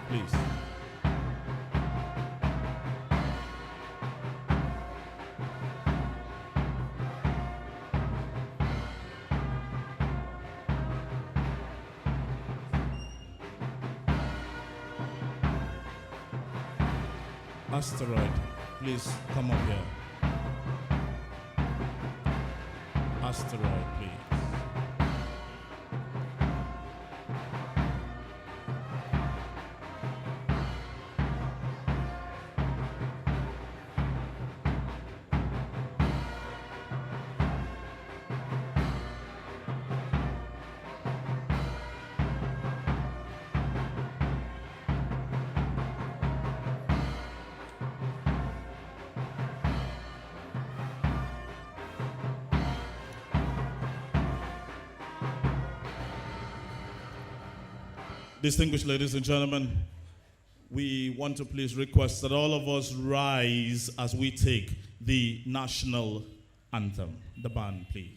please. Asteroid, please come up here. Asteroid, please. Distinguished ladies and gentlemen, we want to please request that all of us rise as we take the national anthem. The band, please.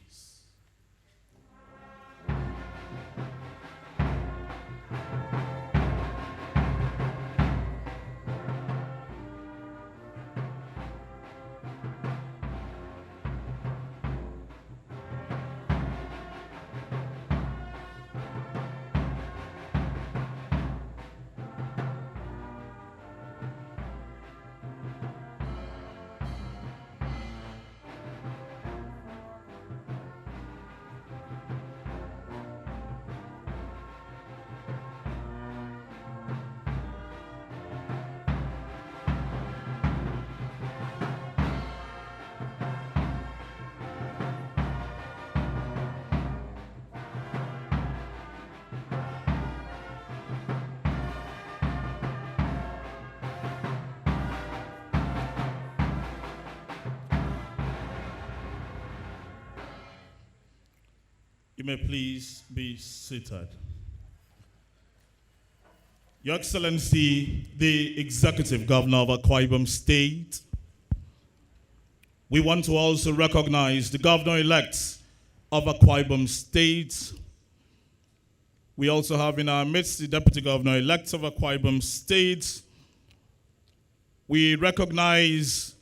You may please be seated. Your Excellency, the Executive Governor of Akwa Ibom State, we want to also recognize the Governor-elect of Akwa Ibom State. We also have in our midst the Deputy Governor-elect of Akwa Ibom State. We recognize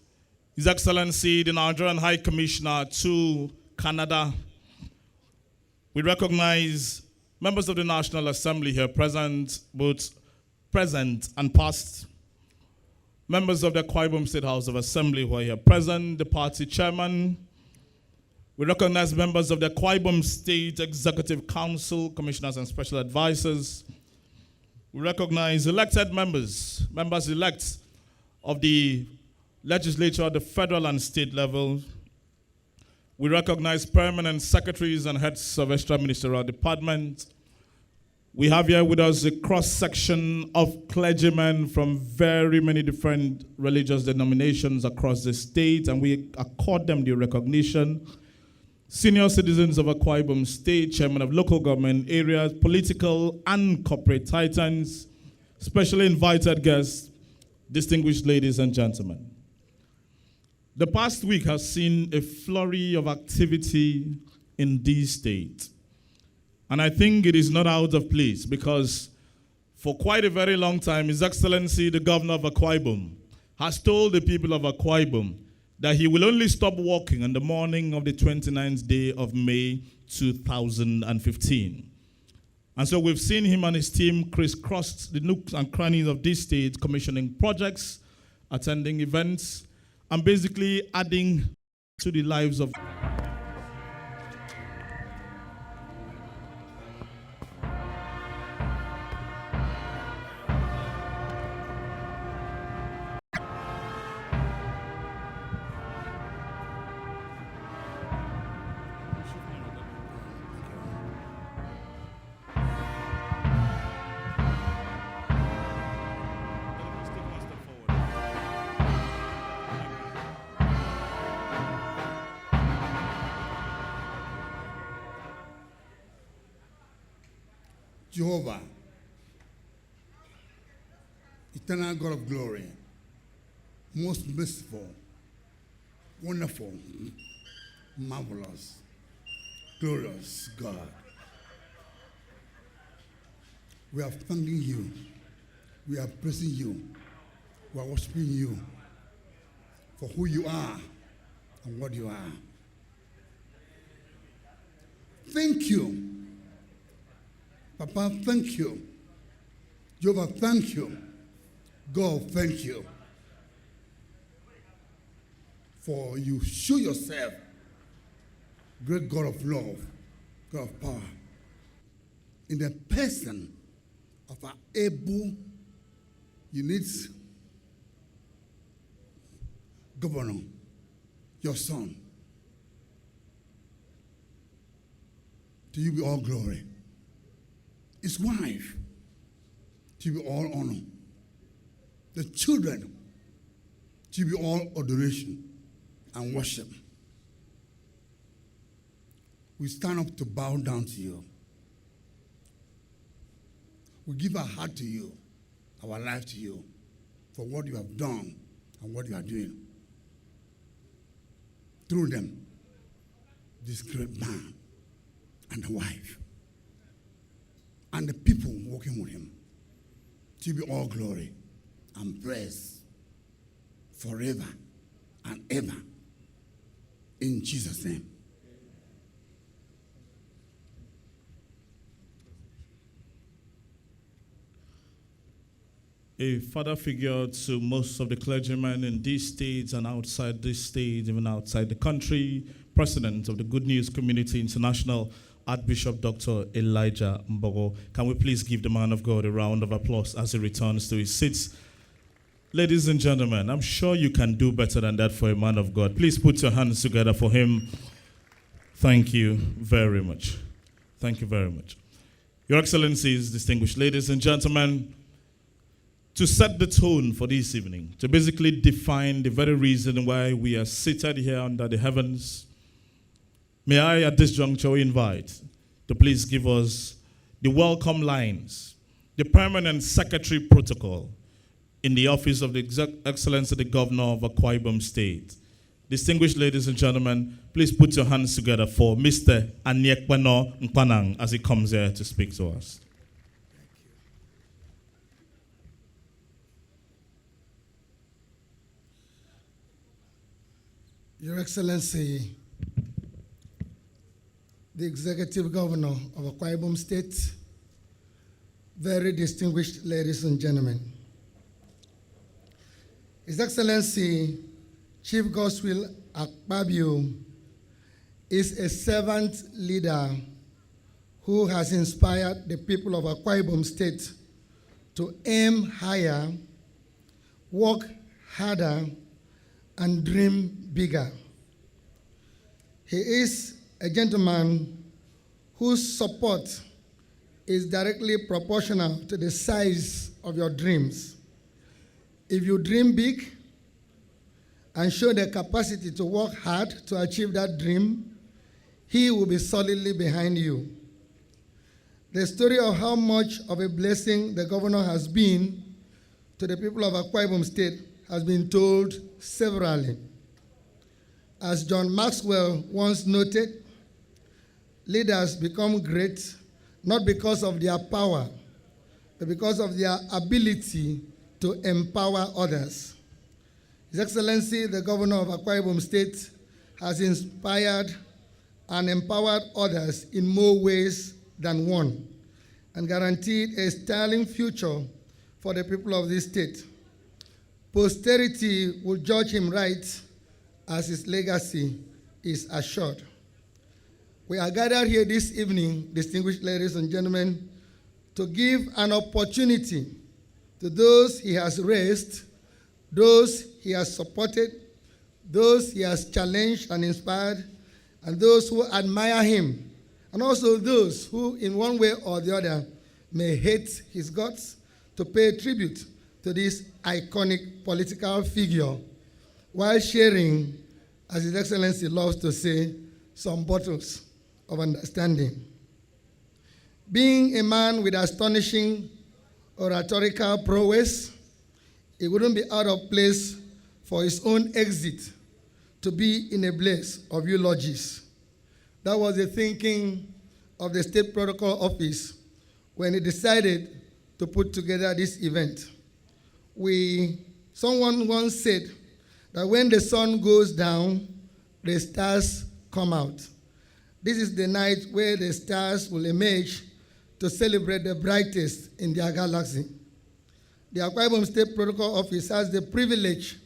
His Excellency, the Nigerian High Commissioner to Canada. We recognize members of the National Assembly here present, both present and past. Members of the Akwa Ibom State House of Assembly who are here present, the party chairman. We recognize members of the Akwa Ibom State Executive Council, commissioners and special advisors. We recognize elected members, members-elect of the legislature at the federal and state level. We recognize permanent secretaries and heads of extra-ministerial department. We have here with us a cross-section of clergymen from very many different religious denominations across the state, and we accord them the recognition. Senior citizens of Akwa Ibom State, chairman of local government areas, political and corporate titans, specially invited guests, distinguished ladies and gentlemen. The past week has seen a flurry of activity in this state. And I think it is not out of place because for quite a very long time, His Excellency, the Governor of Akwa Ibom, has told the people of Akwa Ibom that he will only stop working on the morning of the 29th day of May 2015. And so we've seen him and his team crisscross the nooks and crannies of this state, commissioning projects, attending events, and basically adding to the lives of Jehovah, eternal God of glory, most merciful, wonderful, marvelous, glorious God. We are thanking you. We are praising you. We are worshiping you for who you are and what you are. Thank you. Papa, thank you. Jehovah, thank you. God, thank you. For you show yourself great God of love, God of power, in the person of our able, unique governor, your son. To you be all glory. His wife, to you be all honor. The children, to you be all adoration and worship. We stand up to bow down to you. We give our heart to you, our life to you, for what you have done and what you are doing. Through them, this great man and the wife and the people working with him, to be all glory and praise forever and ever. In Jesus' name. A father figure to most of the clergymen in these states and outside this state, even outside the country, president of the Good News Community International, Archbishop Dr. Elijah Mbogo. Can we please give the man of God a round of applause as he returns to his seats? Ladies and gentlemen, I'm sure you can do better than that for a man of God. Please put your hands together for him. Thank you very much. Thank you very much. Your Excellencies, distinguished ladies and gentlemen, to set the tone for this evening, to basically define the very reason why we are seated here under the heavens, may I at this juncture invite to please give us the welcome lines, the permanent secretary protocol in the office of the Excellency, the Governor of Akwa Ibom State. Distinguished ladies and gentlemen, please put your hands together for Mr. Aniekpano Mpanang as he comes here to speak to us. Your Excellency, the Executive Governor of Akwa Ibom State, very distinguished ladies and gentlemen. His Excellency, Chief Godswill Akpabio, is a servant leader who has inspired the people of Akwa Ibom State to aim higher, work harder, and dream bigger. He is a gentleman whose support is directly proportional to the size of your dreams. If you dream big and show the capacity to work hard to achieve that dream, he will be solidly behind you. The story of how much of a blessing the governor has been to the people of Akwa Ibom State has been told severally. As John Maxwell once noted, leaders become great not because of their power, but because of their ability to empower others. His Excellency, the Governor of Akwa Ibom State, has inspired and empowered others in more ways than one, and guaranteed a sterling future for the people of this state. Posterity will judge him right as his legacy is assured. We are gathered here this evening, distinguished ladies and gentlemen, to give an opportunity to those he has raised, those he has supported, those he has challenged and inspired, and those who admire him, and also those who, in one way or the other, may hate his guts, to pay tribute to this iconic political figure while sharing, as His Excellency loves to say, some bottles of understanding. Being a man with astonishing oratorical prowess, it wouldn't be out of place for his own exit to be in a blaze of eulogies. That was the thinking of the State Protocol Office when it decided to put together this event. Someone once said that when the sun goes down, the stars come out. This is the night where the stars will emerge to celebrate the brightest in their galaxy. The Akwa Ibom State Protocol Office has the privilege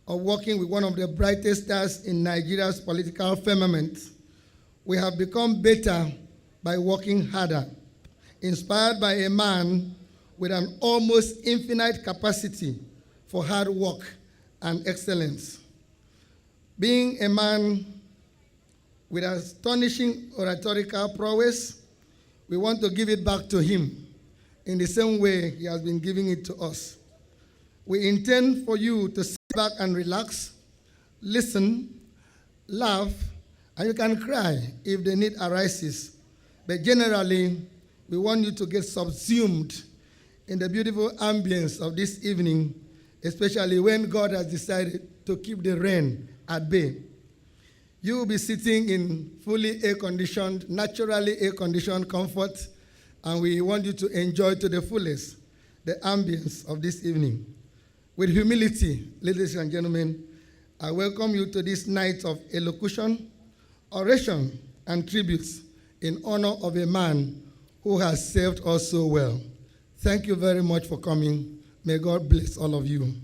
of working with one of the brightest stars in Nigeria's political firmament. We have become better by working harder, inspired by a man with an almost infinite capacity for hard work and excellence. Being a man with astonishing oratorical prowess, we want to give it back to him in the same way he has been giving it to us. We intend for you to sit back and relax, listen, laugh, and you can cry if the need arises. But generally, we want you to get subsumed in the beautiful ambience of this evening, especially when God has decided to keep the rain at bay. You will be sitting in fully air-conditioned, naturally air-conditioned comfort, and we want you to enjoy to the fullest the ambience of this evening. With humility, ladies and gentlemen, I welcome you to this night of elocution, oration, and tributes in honor of a man who has served us so well. Thank you very much for coming. May God bless all of you.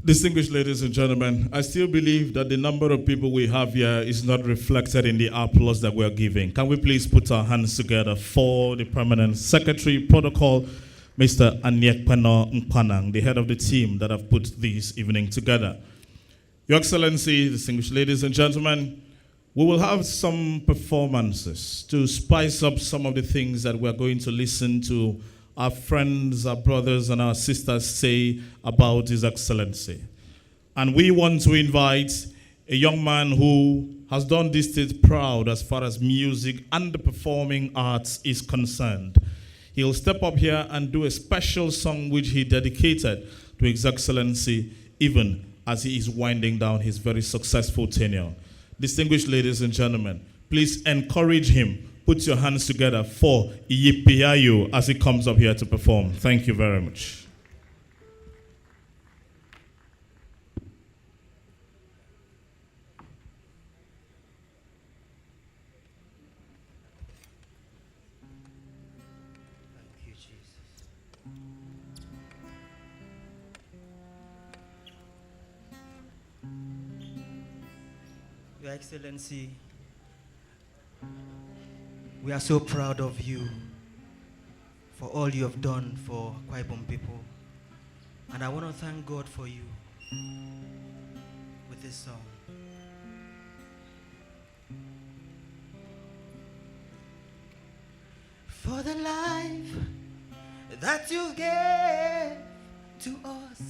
Distinguished ladies and gentlemen, I still believe that the number of people we have here is not reflected in the applause that we're giving. Can we please put our hands together for the Permanent Secretary Protocol, Mr. Akpabio Mpanang, the head of the team that have put this evening together. Your Excellency, distinguished ladies and gentlemen, we will have some performances to spice up some of the things that we're going to listen to our friends, our brothers, and our sisters say about His Excellency. And we want to invite a young man who has done this state proud as far as music and the performing arts is concerned. He'll step up here and do a special song which he dedicated to His Excellency, even as he is winding down his very successful tenure. Distinguished ladies and gentlemen, please encourage him. Put your hands together for Iyipiayo as he comes up here to perform. Thank you very much. Thank you, Jesus. Your Excellency, we are so proud of you for all you have done for Akwa Ibom people. And I want to thank God for you with this song. For the life that you gave to us,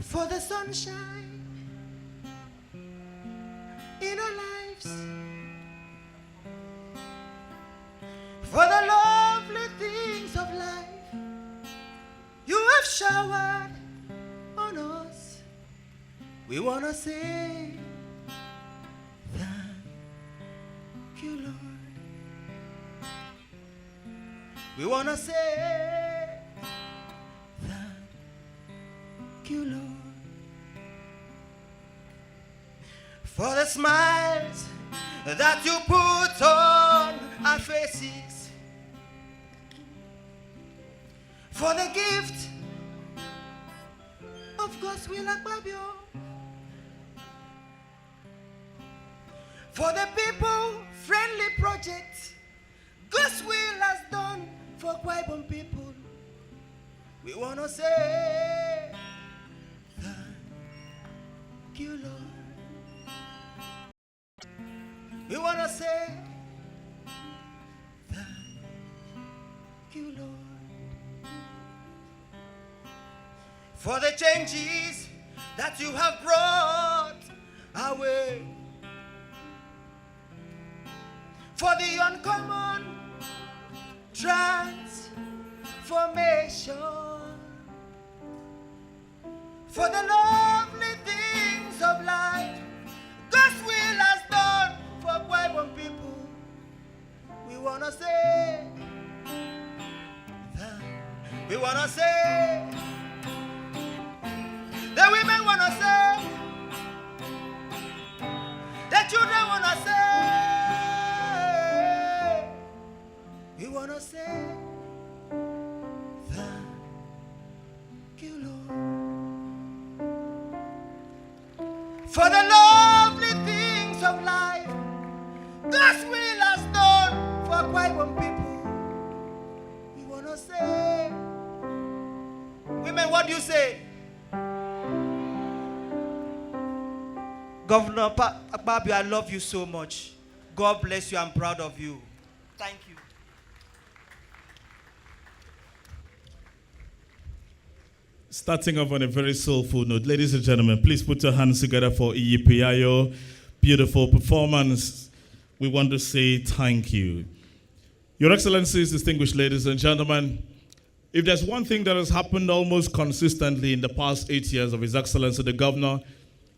for the sunshine in our lives, for the lovely things of life you have showered on us, we want to say thank you, Lord. We want to say thank you, Lord. For the smiles that you put on our faces, for the gift of God's will, Akpabio, for the people-friendly project God's will has done for Akwa Ibom people. We want to say thank you, Lord. We want to say thank you, Lord, for the changes that you have brought our way, for the uncommon transformation, for the lovely things of life God's will has done for Akwa Ibom people. wanna say, we wanna say, the women wanna say, the children wanna say, we wanna say, thank you, Lord, for the lovely things of life God's will has done for Akwa Ibom people. We wanna say, women, what do you say? Governor Akpabio, I love you so much. God bless you. I'm proud of you. Thank you. Starting off on a very soulful note, ladies and gentlemen, please put your hands together for Iyipiayo. Beautiful performance. We want to say thank you. Your Excellencies, distinguished ladies and gentlemen, if there's one thing that has happened almost consistently in the past 8 years of His Excellency the Governor,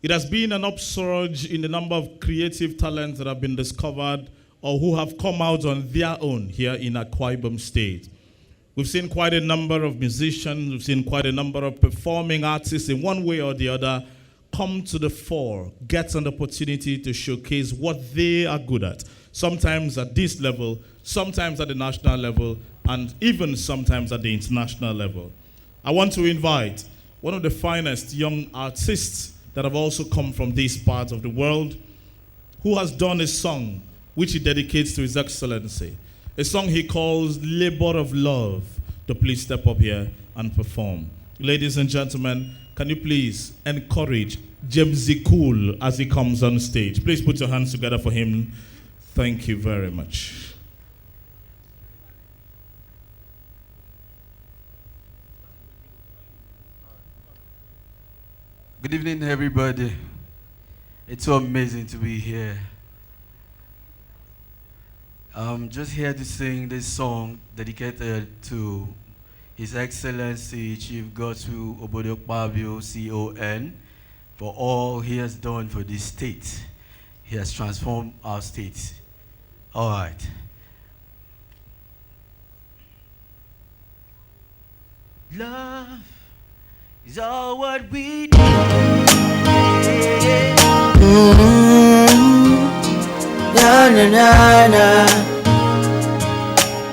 it has been an upsurge in the number of creative talents that have been discovered or who have come out on their own here in Akwa Ibom State. We've seen quite a number of musicians, we've seen quite a number of performing artists in one way or the other come to the fore, get an opportunity to showcase what they are good at. Sometimes at this level, sometimes at the national level, and even sometimes at the international level. I want to invite one of the finest young artists that have also come from this part of the world, who has done a song which he dedicates to His Excellency. A song he calls Labor of Love, to please step up here and perform. Ladies and gentlemen, can you please encourage Jemzi Cool as he comes on stage? Please put your hands together for him. Thank you very much. Good evening, everybody. It's so amazing to be here. I'm just here to sing this song dedicated to His Excellency Chief Godswill Akpabio, CON, for all he has done for this state. He has transformed our state. All right. Love is all what we need. Na na na na.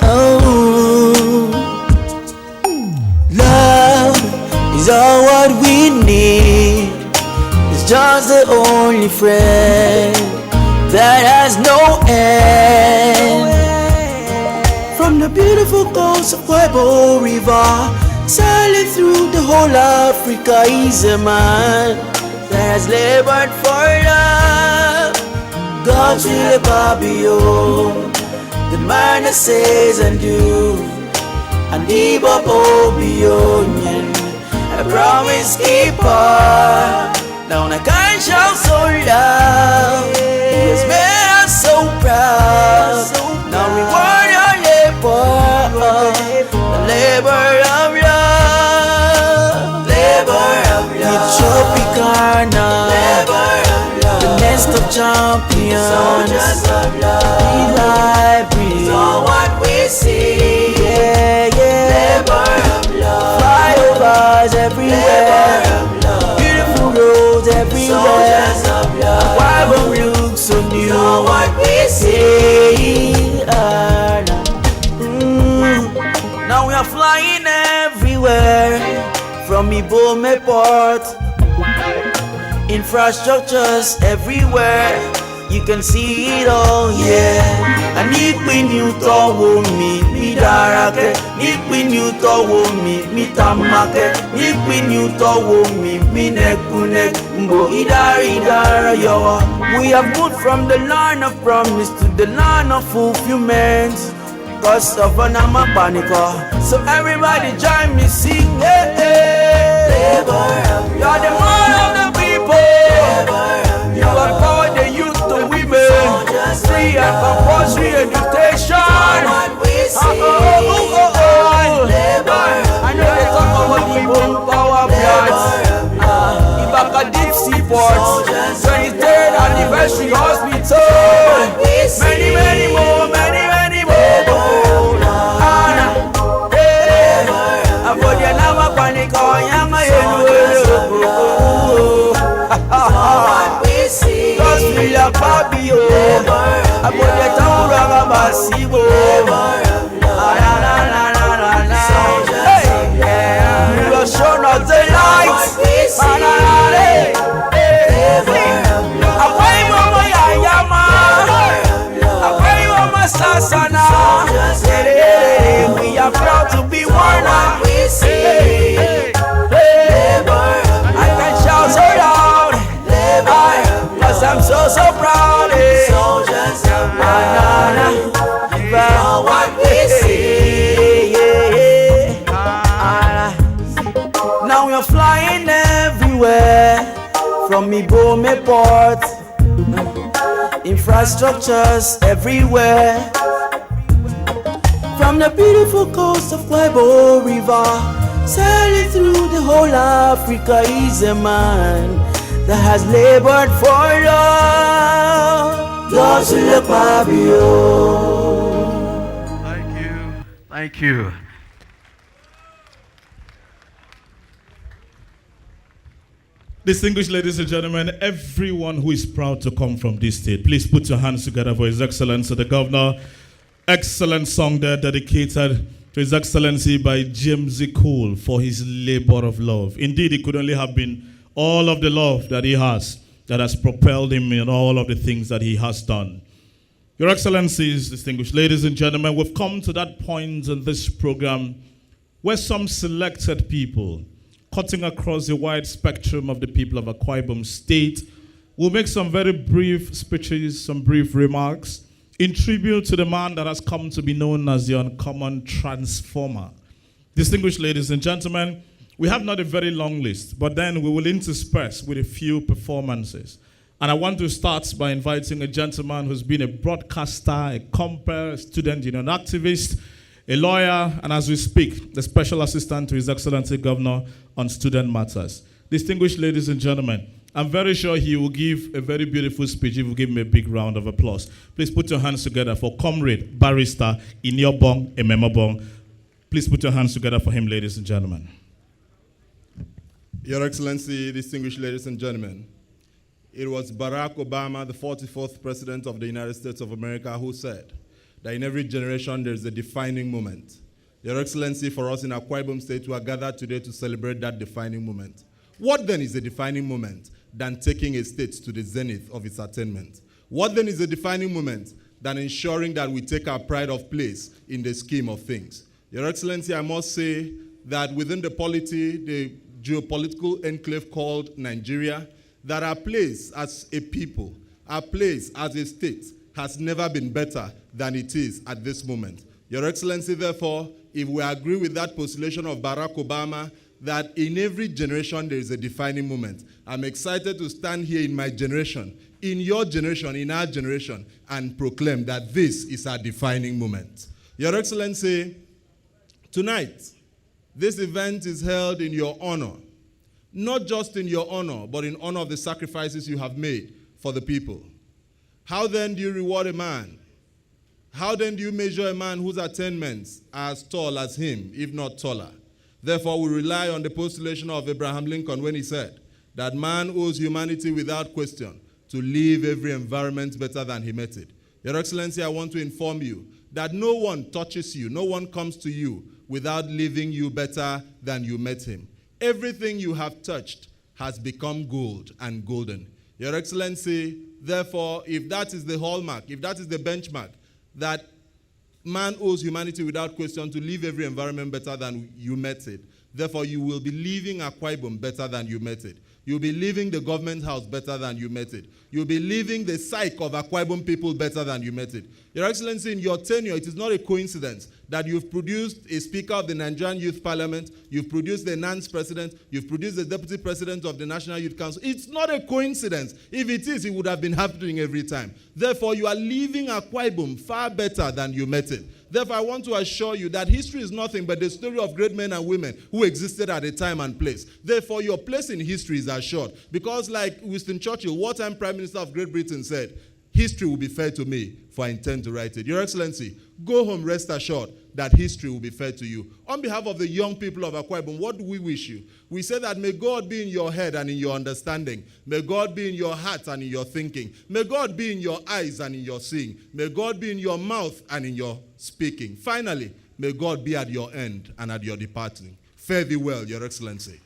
Oh, love is all what we need. It's just the only friend that has no end. From the beautiful coast of Akwa River, sailing through the whole Africa, he's a man that has labored for love. Godswill Akpabio, the man that says and do, and Ibom a promise keeper. Now I can't shout so loud, he has made us so proud. Now reward your labor, the labor of love, labor of love. Tropicana, labor of love, the nest of champions, soldiers of love. Library, so what we see, yeah, yeah. Labor of love, flyovers everywhere, labor of love. Beautiful roads everywhere, soldiers of love. Why won't we look so new? So what we see, now we are flying everywhere, from Ibom Port, infrastructures everywhere. You can see it all, yeah. And if we knew to me darake, if we knew to me tamake, if we knew to me nekunek, mbo idara yawa. We have moved from the land of promise to the land of fulfillment, cause of an amapanica. So everybody join me sing, hey, hey. Labor of love. You're the man of the people. Labor of you are called the youth to women. Free and compulsory education. I know they talk about Ibom power plants, Ibaka deep seaports, 23rd anniversary hospital. Many more, many more. Asibo. Soldiers of love. You have shown us the light. We are proud to be one. I can shout so loud, cause I'm so proud. Soldiers of love, you are what we see. Now we are flying everywhere, from Ibom port, infrastructures everywhere. From the beautiful coast of Akwa River, sailing through the whole Africa, is a man that has labored for love. God's Akpabio. Thank you. Thank you. Distinguished ladies and gentlemen, everyone who is proud to come from this state, please put your hands together for His Excellency the Governor. Excellent song there dedicated to His Excellency by James Cole for his labor of love. Indeed, it could only have been all of the love that he has that has propelled him in all of the things that he has done. Your Excellencies, distinguished ladies and gentlemen, we've come to that point in this program where some selected people, cutting across the wide spectrum of the people of Akwa Ibom State, will make some very brief speeches, some brief remarks, in tribute to the man that has come to be known as the uncommon transformer. Distinguished ladies and gentlemen, we have not a very long list, but then we will intersperse with a few performances. And I want to start by inviting a gentleman who's been a broadcaster, a compere, a student union activist, a lawyer, and as we speak, the special assistant to His Excellency Governor on student matters. Distinguished ladies and gentlemen, I'm very sure he will give a very beautiful speech if you give him a big round of applause. Please put your hands together for Comrade Barrister Inyobong Ememobong. Please put your hands together for him, ladies and gentlemen. Your Excellency, distinguished ladies and gentlemen, it was Barack Obama, the 44th President of the United States of America, who said that in every generation there is a defining moment. Your Excellency, for us in Akwa Ibom State, we are gathered today to celebrate that defining moment. What then is a defining moment than taking a state to the zenith of its attainment? What then is a defining moment than ensuring that we take our pride of place in the scheme of things? Your Excellency, I must say that within the polity, the geopolitical enclave called Nigeria, that our place as a people, our place as a state, has never been better than it is at this moment. Your Excellency, therefore, if we agree with that postulation of Barack Obama, that in every generation there is a defining moment, I'm excited to stand here in my generation, in your generation, in our generation, and proclaim that this is our defining moment. Your Excellency, tonight, this event is held in your honor. Not just in your honor, but in honor of the sacrifices you have made for the people. How then do you reward a man? How then do you measure a man whose attainments are as tall as him, if not taller? Therefore, we rely on the postulation of Abraham Lincoln when he said that man owes humanity without question to leave every environment better than he met it. Your Excellency, I want to inform you that no one touches you, no one comes to you without leaving you better than you met him. Everything you have touched has become gold and golden. Your Excellency, therefore, if that is the hallmark, if that is the benchmark, that man owes humanity without question to leave every environment better than you met it, therefore you will be leaving Akwa Ibom better than you met it. You'll be leaving the government house better than you met it. You'll be leaving the psyche of Akwa Ibom people better than you met it. Your Excellency, in your tenure, it is not a coincidence that you've produced a Speaker of the Nigerian Youth Parliament, you've produced the NANS President, you've produced the Deputy President of the National Youth Council. It's not a coincidence. If it is, it would have been happening every time. Therefore, you are leaving Akwa Ibom far better than you met it. Therefore, I want to assure you that history is nothing but the story of great men and women who existed at a time and place. Therefore, your place in history is assured. Because like Winston Churchill, wartime Prime Minister of Great Britain, said, history will be fair to me, for I intend to write it. Your Excellency, go home, rest assured that history will be fair to you. On behalf of the young people of Akwa Ibom, what do we wish you? We say that may God be in your head and in your understanding. May God be in your heart and in your thinking. May God be in your eyes and in your seeing. May God be in your mouth and in your speaking. Finally, may God be at your end and at your departing. Fare thee well, Your Excellency.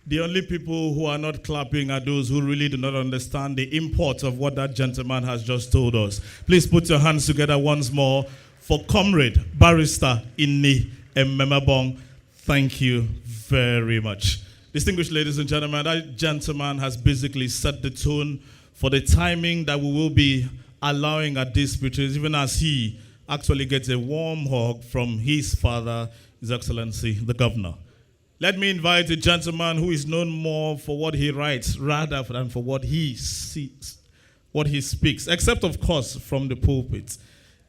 The only people who are not clapping are those who really do not understand the import of what that gentleman has just told us. Please put your hands together once more for Comrade Barrister Inni Mmemabong. Thank you very much. Distinguished ladies and gentlemen, that gentleman has basically set the tone for the timing that we will be allowing at this speeches, even as he actually gets a warm hug from his father, His Excellency, the Governor. Let me invite a gentleman who is known more for what he writes rather than for what he sees, what he speaks, except, of course, from the pulpit.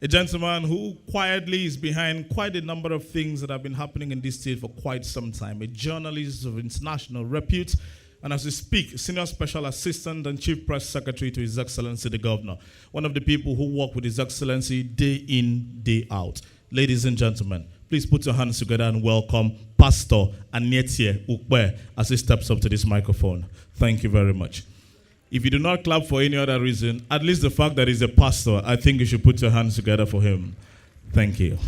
A gentleman who quietly is behind quite a number of things that have been happening in this state for quite some time. A journalist of international repute, and as we speak, Senior Special Assistant and Chief Press Secretary to His Excellency, the Governor. One of the people who work with His Excellency day in, day out. Ladies and gentlemen, please put your hands together and welcome Pastor Anietie Ukwe as he steps up to this microphone. Thank you very much. If you do not clap for any other reason, at least the fact that he's a pastor, I think you should put your hands together for him. Thank you.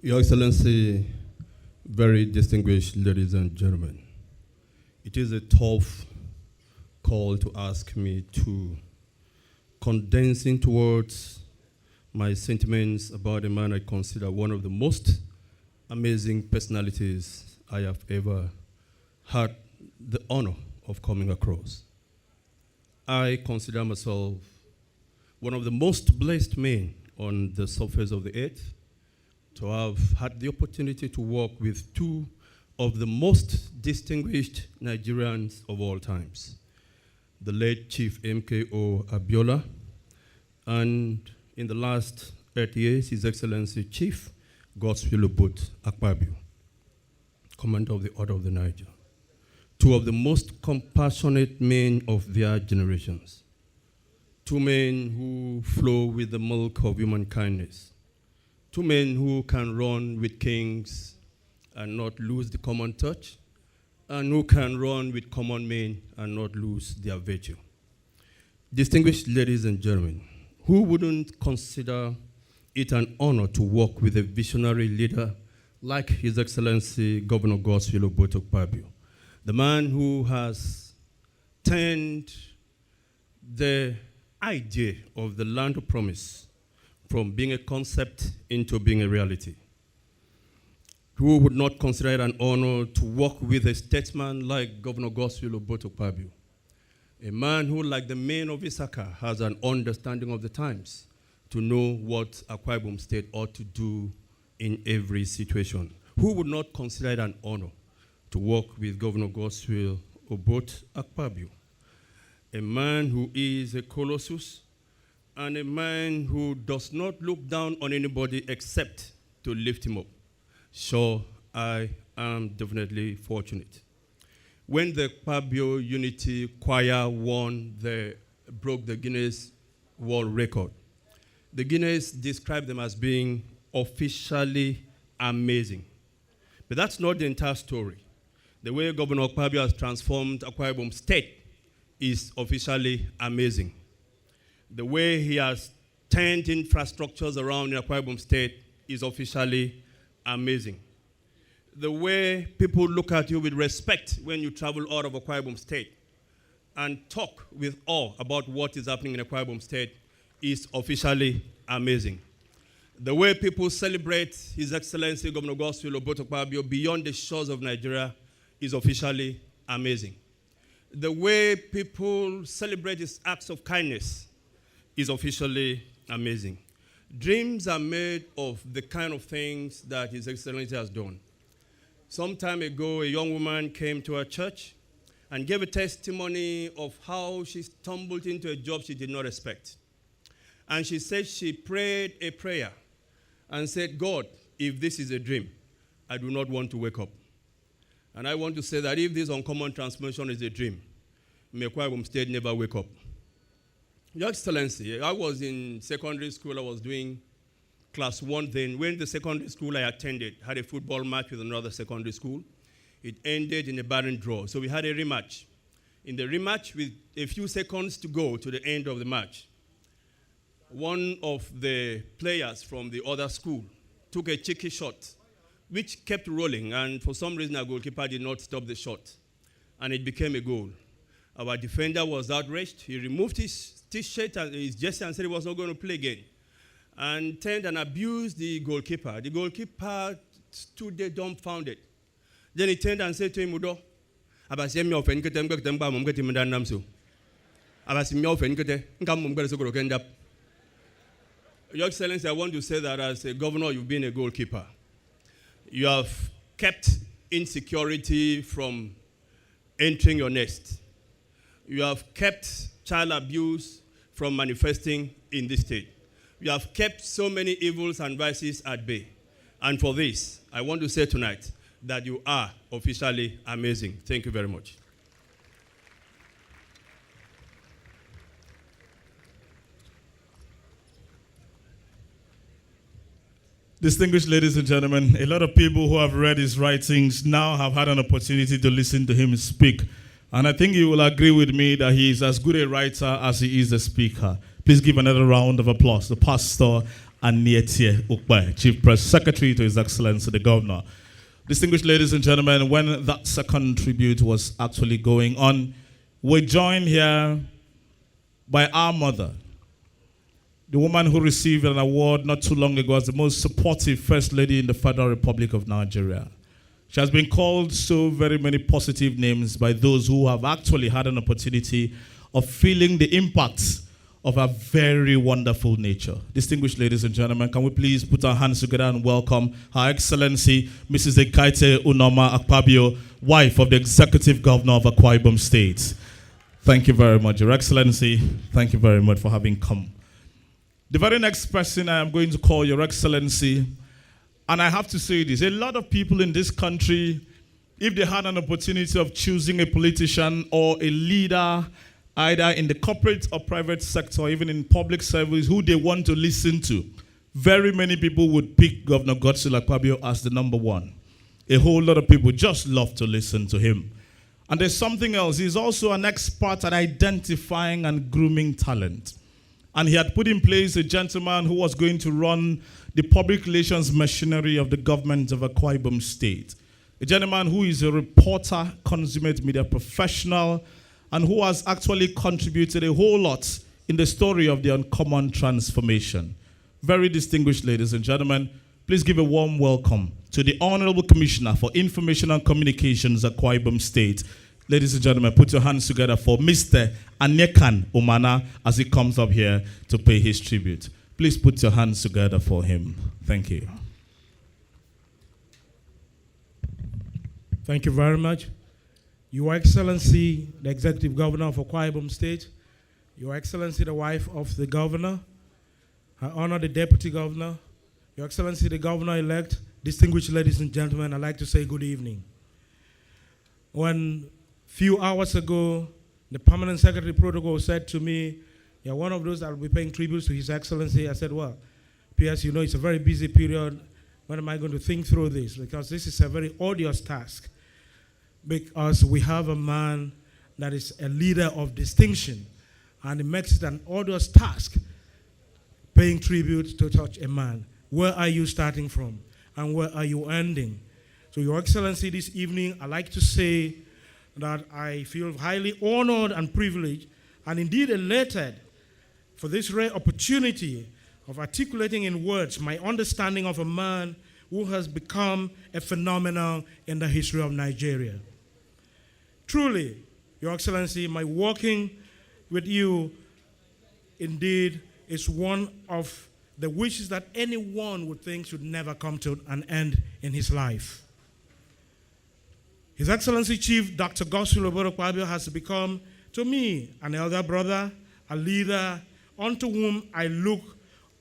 Your Excellency, very distinguished ladies and gentlemen, it is a tough call to ask me to condense into words my sentiments about a man I consider one of the most amazing personalities I have ever had the honor of coming across. I consider myself one of the most blessed men on the surface of the earth to have had the opportunity to work with two of the most distinguished Nigerians of all times, the late Chief MKO Abiola, and in the last 30 years, His Excellency Chief Godswill Akpabio, Commander of the Order of the Niger. Two of the most compassionate men of their generations. Two men who flow with the milk of human kindness. Two men who can run with kings and not lose the common touch, and who can run with common men and not lose their virtue. Distinguished ladies and gentlemen, who wouldn't consider it an honor to work with a visionary leader like His Excellency Governor Godswill Akpabio, the man who has turned the idea of the land of promise from being a concept into being a reality. Who would not consider it an honor to work with a statesman like Governor Godswill Akpabio, a man who, like the men of Isaka, has an understanding of the times to know what Akwa Ibom State ought to do in every situation. Who would not consider it an honor to work with Governor Godswill Akpabio, a man who is a colossus, and a man who does not look down on anybody except to lift him up. So I am definitely fortunate. When the Akpabio Unity Choir broke the Guinness World Record, the Guinness described them as being officially amazing. But that's not the entire story. The way Governor Akpabio has transformed Akwa Ibom State is officially amazing. The way he has turned infrastructures around in Akwa Ibom State is officially amazing. The way people look at you with respect when you travel out of Akwa Ibom State and talk with awe about what is happening in Akwa Ibom State is officially amazing. The way people celebrate His Excellency Governor Godswill Akpabio beyond the shores of Nigeria is officially amazing. The way people celebrate his acts of kindness is officially amazing. Dreams are made of the kind of things that His Excellency has done. Some time ago, a young woman came to our church and gave a testimony of how she stumbled into a job she did not expect. And she said she prayed a prayer and said, God, if this is a dream, I do not want to wake up. And I want to say that if this uncommon transformation is a dream, may Akwa Ibom State never wake up. Your Excellency, I was in secondary school. I was doing class 1 then. When the secondary school I attended had a football match with another secondary school, it ended in a barren draw. So we had a rematch. In the rematch, with a few seconds to go to the end of the match, one of the players from the other school took a cheeky shot, which kept rolling, and for some reason our goalkeeper did not stop the shot, and it became a goal. Our defender was outraged. He removed his T-shirt and his jersey and said he was not going to play again, and turned and abused the goalkeeper. The goalkeeper stood there dumbfounded. Then he turned and said to him, Udo, Your Excellency, I want to say that as a governor, you've been a goalkeeper. You have kept insecurity from entering your nest. You have kept child abuse from manifesting in this state. You have kept so many evils and vices at bay. And for this, I want to say tonight that you are officially amazing. Thank you very much. Distinguished ladies and gentlemen, a lot of people who have read his writings now have had an opportunity to listen to him speak. And I think you will agree with me that he is as good a writer as he is a speaker. Please give another round of applause to Pastor Anietie Ukwe, Chief Press Secretary to His Excellency the Governor. Distinguished ladies and gentlemen, when that second tribute was actually going on, we're joined here by our mother, the woman who received an award not too long ago as the most supportive First Lady in the Federal Republic of Nigeria. She has been called so very many positive names by those who have actually had an opportunity of feeling the impact of her very wonderful nature. Distinguished ladies and gentlemen, can we please put our hands together and welcome Her Excellency Mrs. Ekaite Unoma Akpabio, wife of the Executive Governor of Akwa Ibom State. Thank you very much, Your Excellency. Thank you very much for having come. The very next person I am going to call Your Excellency, and I have to say this, a lot of people in this country, if they had an opportunity of choosing a politician or a leader, either in the corporate or private sector, or even in public service, who they want to listen to, very many people would pick Governor Godswill Akpabio as the number one. A whole lot of people just love to listen to him. And there's something else. He's also an expert at identifying and grooming talent. And he had put in place a gentleman who was going to run the public relations machinery of the government of Akwa Ibom State. A gentleman who is a reporter, consummate media professional, and who has actually contributed a whole lot in the story of the uncommon transformation. Very distinguished ladies and gentlemen, please give a warm welcome to the Honorable Commissioner for Information and Communications at Akwa Ibom State. Ladies and gentlemen, put your hands together for Mr. Anekan Umana as he comes up here to pay his tribute. Please put your hands together for him. Thank you. Thank you very much. Your Excellency, the Executive Governor of Akwa Ibom State, Your Excellency, the wife of the Governor, Her Honor, the Deputy Governor, Your Excellency, the Governor-elect, distinguished ladies and gentlemen, I'd like to say good evening. When few hours ago, the Permanent Secretary Protocol said to me, you're one of those that will be paying tributes to His Excellency. I said, well, PS, you know, it's a very busy period. When am I going to think through this? Because this is a very odious task. Because we have a man that is a leader of distinction, and it makes it an odious task paying tribute to such a man. Where are you starting from? And where are you ending? So, Your Excellency, this evening, I'd like to say that I feel highly honored and privileged, and indeed elated for this rare opportunity of articulating in words my understanding of a man who has become a phenomenon in the history of Nigeria. Truly, Your Excellency, my working with you indeed is one of the wishes that anyone would think should never come to an end in his life. His Excellency Chief Dr. Godswill Akpabio has become, to me, an elder brother, a leader, unto whom I look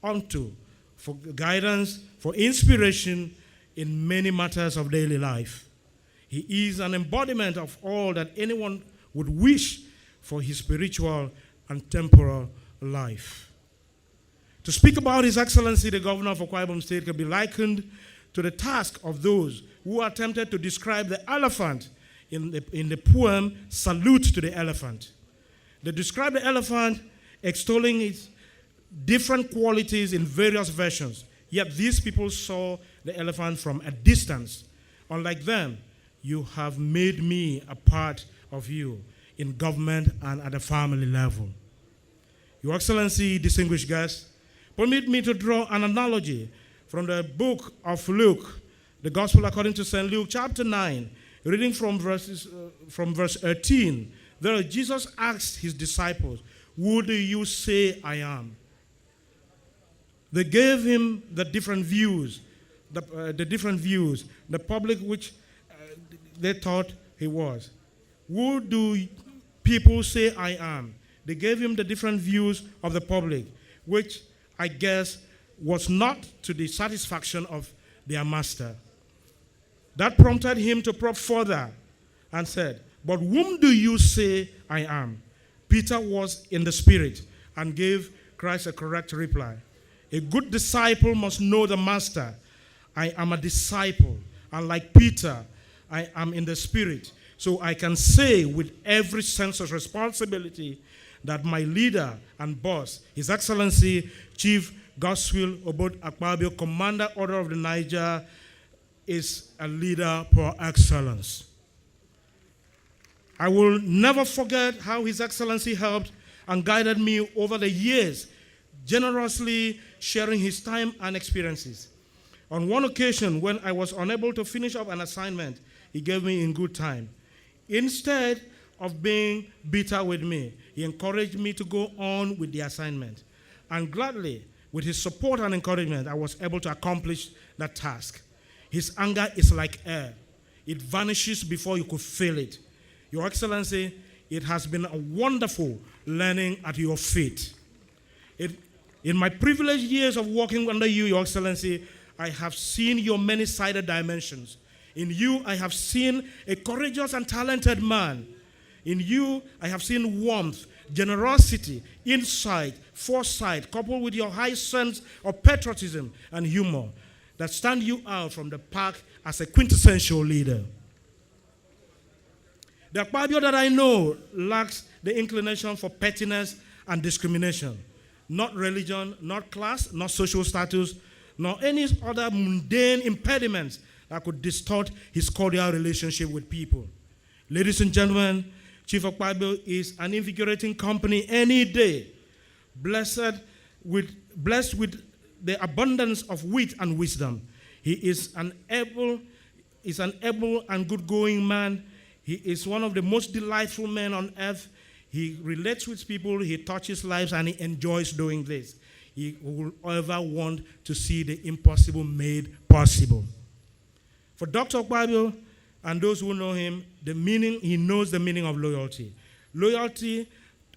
unto for guidance, for inspiration in many matters of daily life. He is an embodiment of all that anyone would wish for his spiritual and temporal life. To speak about His Excellency, the Governor of Akwa Ibom State, can be likened to the task of those who attempted to describe the elephant in the poem Salute to the Elephant. They describe the elephant extolling its different qualities in various versions, yet these people saw the elephant from a distance. Unlike them, you have made me a part of you in government and at the family level. Your Excellency, distinguished guests, permit me to draw an analogy from the book of Luke, the Gospel according to St. Luke, chapter 9, reading from verse 13. There Jesus asked his disciples, "Who do you say I am?" They gave him the different views, the public which they thought he was. Who do people say I am? They gave him the different views of the public, which I guess was not to the satisfaction of their master. That prompted him to probe further and said, "But whom do you say I am?" Peter was in the spirit and gave Christ a correct reply. A good disciple must know the master. I am a disciple, and like Peter, I am in the spirit, so I can say with every sense of responsibility that my leader and boss, His Excellency Chief Godswill Akpabio, Commander Order of the Niger, is a leader par excellence. I will never forget how His Excellency helped and guided me over the years, generously sharing his time and experiences. On one occasion, when I was unable to finish up an assignment he gave me in good time, instead of being bitter with me, he encouraged me to go on with the assignment. And gladly, with his support and encouragement, I was able to accomplish that task. His anger is like air. It vanishes before you could feel it. Your Excellency, it has been a wonderful learning at your feet. In my privileged years of working under you, Your Excellency, I have seen your many-sided dimensions. In you, I have seen a courageous and talented man. In you, I have seen warmth, generosity, insight, foresight, coupled with your high sense of patriotism and humor that stand you out from the pack as a quintessential leader. The Akpabio that I know lacks the inclination for pettiness and discrimination. Not religion, not class, not social status, nor any other mundane impediments that could distort his cordial relationship with people. Ladies and gentlemen, Chief Akpabio is an invigorating company any day, blessed with the abundance of wit and wisdom. He is an able and good-going man. He is one of the most delightful men on earth. He relates with people, he touches lives, and he enjoys doing this. He will ever want to see the impossible made possible. For Dr. Akpabio and those who know him, he knows the meaning of loyalty. Loyalty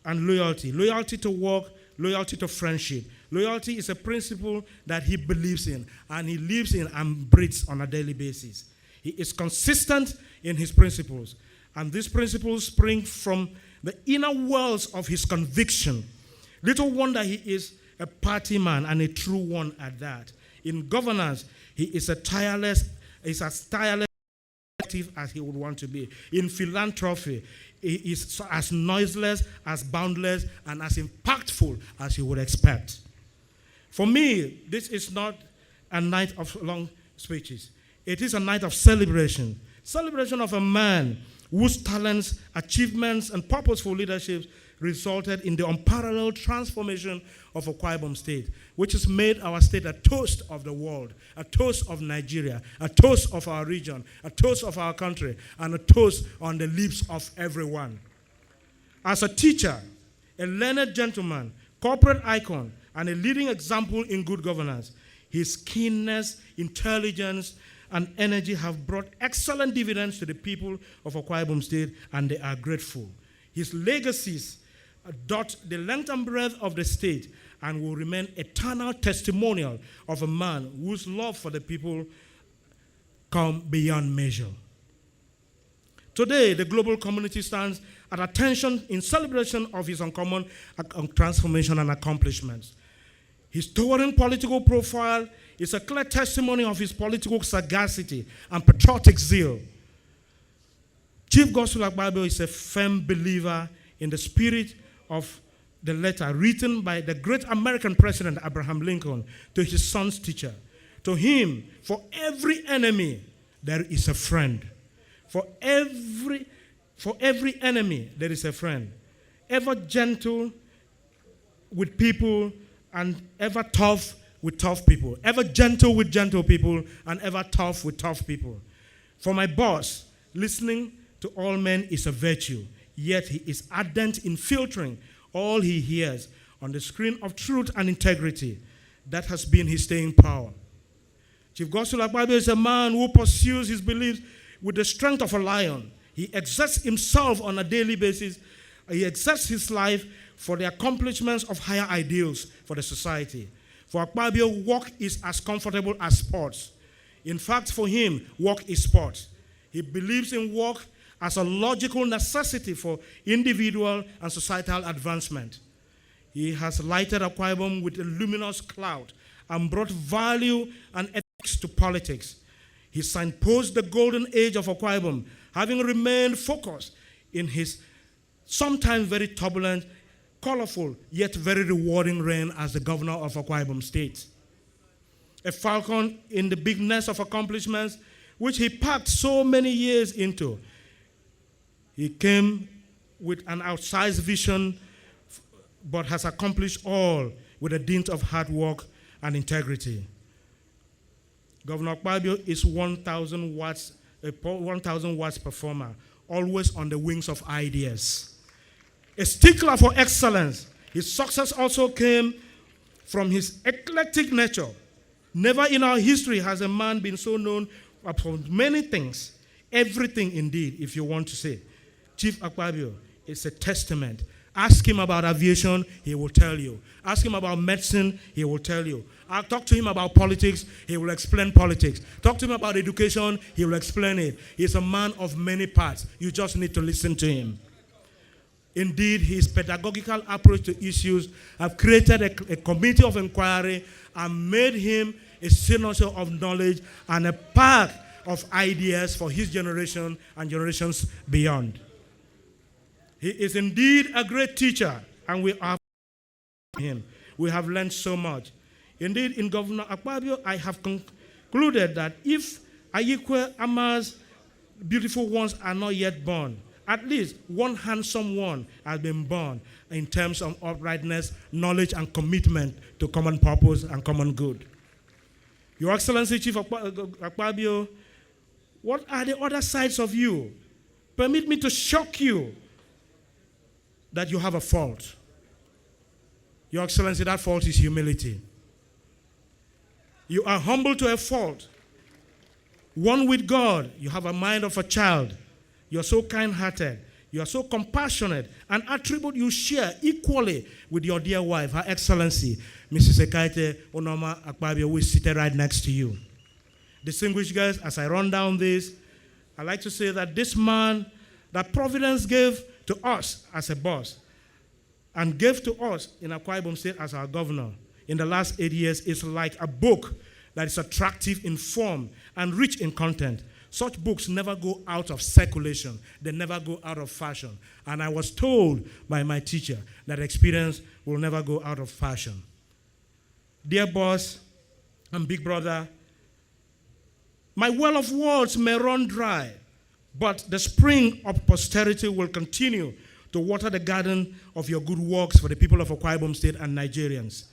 and loyalty. Loyalty to work, loyalty to friendship. Loyalty is a principle that he believes in, and he lives in and breathes on a daily basis. He is consistent in his principles, and these principles spring from the inner wells of his conviction. Little wonder he is a party man, and a true one at that. In governance, he is as tireless as he would want to be. In philanthropy, he is as noiseless, as boundless, and as impactful as you would expect. For me, this is not a night of long speeches. It is a night of celebration. Celebration of a man whose talents, achievements, and purposeful leadership resulted in the unparalleled transformation of Akwa Ibom State, which has made our state a toast of the world, a toast of Nigeria, a toast of our region, a toast of our country, and a toast on the lips of everyone. As a teacher, a learned gentleman, corporate icon, and a leading example in good governance, his keenness, intelligence, and energy have brought excellent dividends to the people of Akwa Ibom State, and they are grateful. His legacies dot the length and breadth of the state and will remain eternal testimonial of a man whose love for the people come beyond measure. Today, the global community stands at attention in celebration of his uncommon transformation and accomplishments. His towering political profile is a clear testimony of his political sagacity and patriotic zeal. Chief Gospel Akpabio is a firm believer in the spirit of the letter written by the great American president Abraham Lincoln to his son's teacher. To him, for every enemy, there is a friend. For every enemy, there is a friend. Ever gentle with people and ever tough with tough people. Ever gentle with gentle people and ever tough with tough people. For my boss, listening to all men is a virtue, yet he is ardent in filtering all he hears on the screen of truth and integrity. That has been his staying power. Chief Gospel Akpabio is a man who pursues his beliefs with the strength of a lion. He exerts himself on a daily basis. He exerts his life for the accomplishments of higher ideals for the society. For Akpabio, work is as comfortable as sports. In fact, for him, work is sports. He believes in work as a logical necessity for individual and societal advancement. He has lighted Akwa Ibom with a luminous cloud and brought value and ethics to politics. He signposted the golden age of Akwa Ibom, having remained focused in his sometimes very turbulent, colorful, yet very rewarding reign as the governor of Akwa Ibom State. A falcon in the bigness of accomplishments which he packed so many years into. He came with an outsized vision, but has accomplished all with a dint of hard work and integrity. Governor Akpabio is 1,000 watts, a 1,000 watts performer, always on the wings of ideas. A stickler for excellence. His success also came from his eclectic nature. Never in our history has a man been so known for many things, everything indeed, if you want to say. Chief Akpabio is a testament. Ask him about aviation, he will tell you. Ask him about medicine, he will tell you. I'll talk to him about politics, he will explain politics. Talk to him about education, he will explain it. He's a man of many parts. You just need to listen to him. Indeed, his pedagogical approach to issues have created a committee of inquiry and made him a senator of knowledge and a path of ideas for his generation and generations beyond. He is indeed a great teacher, and we are him. We have learned so much. Indeed, in Governor Akpabio, I have concluded that if Akwa Ama's beautiful ones are not yet born, at least one handsome one has been born in terms of uprightness, knowledge, and commitment to common purpose and common good. Your Excellency, Chief Akpabio, what are the other sides of you? Permit me to shock you that you have a fault. Your Excellency, that fault is humility. You are humble to a fault. One with God, you have a mind of a child. You're so kind-hearted. You are so compassionate, an attribute you share equally with your dear wife, Her Excellency, Mrs. Ekaite Onoma Akpabio, who is seated right next to you. Distinguished guests, as I run down this, I'd like to say that this man that Providence gave to us as a boss and gave to us in Akwa Ibom State as our governor in the last 8 years is like a book that is attractive in form and rich in content. Such books never go out of circulation. They never go out of fashion. And I was told by my teacher that experience will never go out of fashion. Dear boss and big brother, my well of words may run dry, but the spring of posterity will continue to water the garden of your good works for the people of Akwa Ibom State and Nigerians.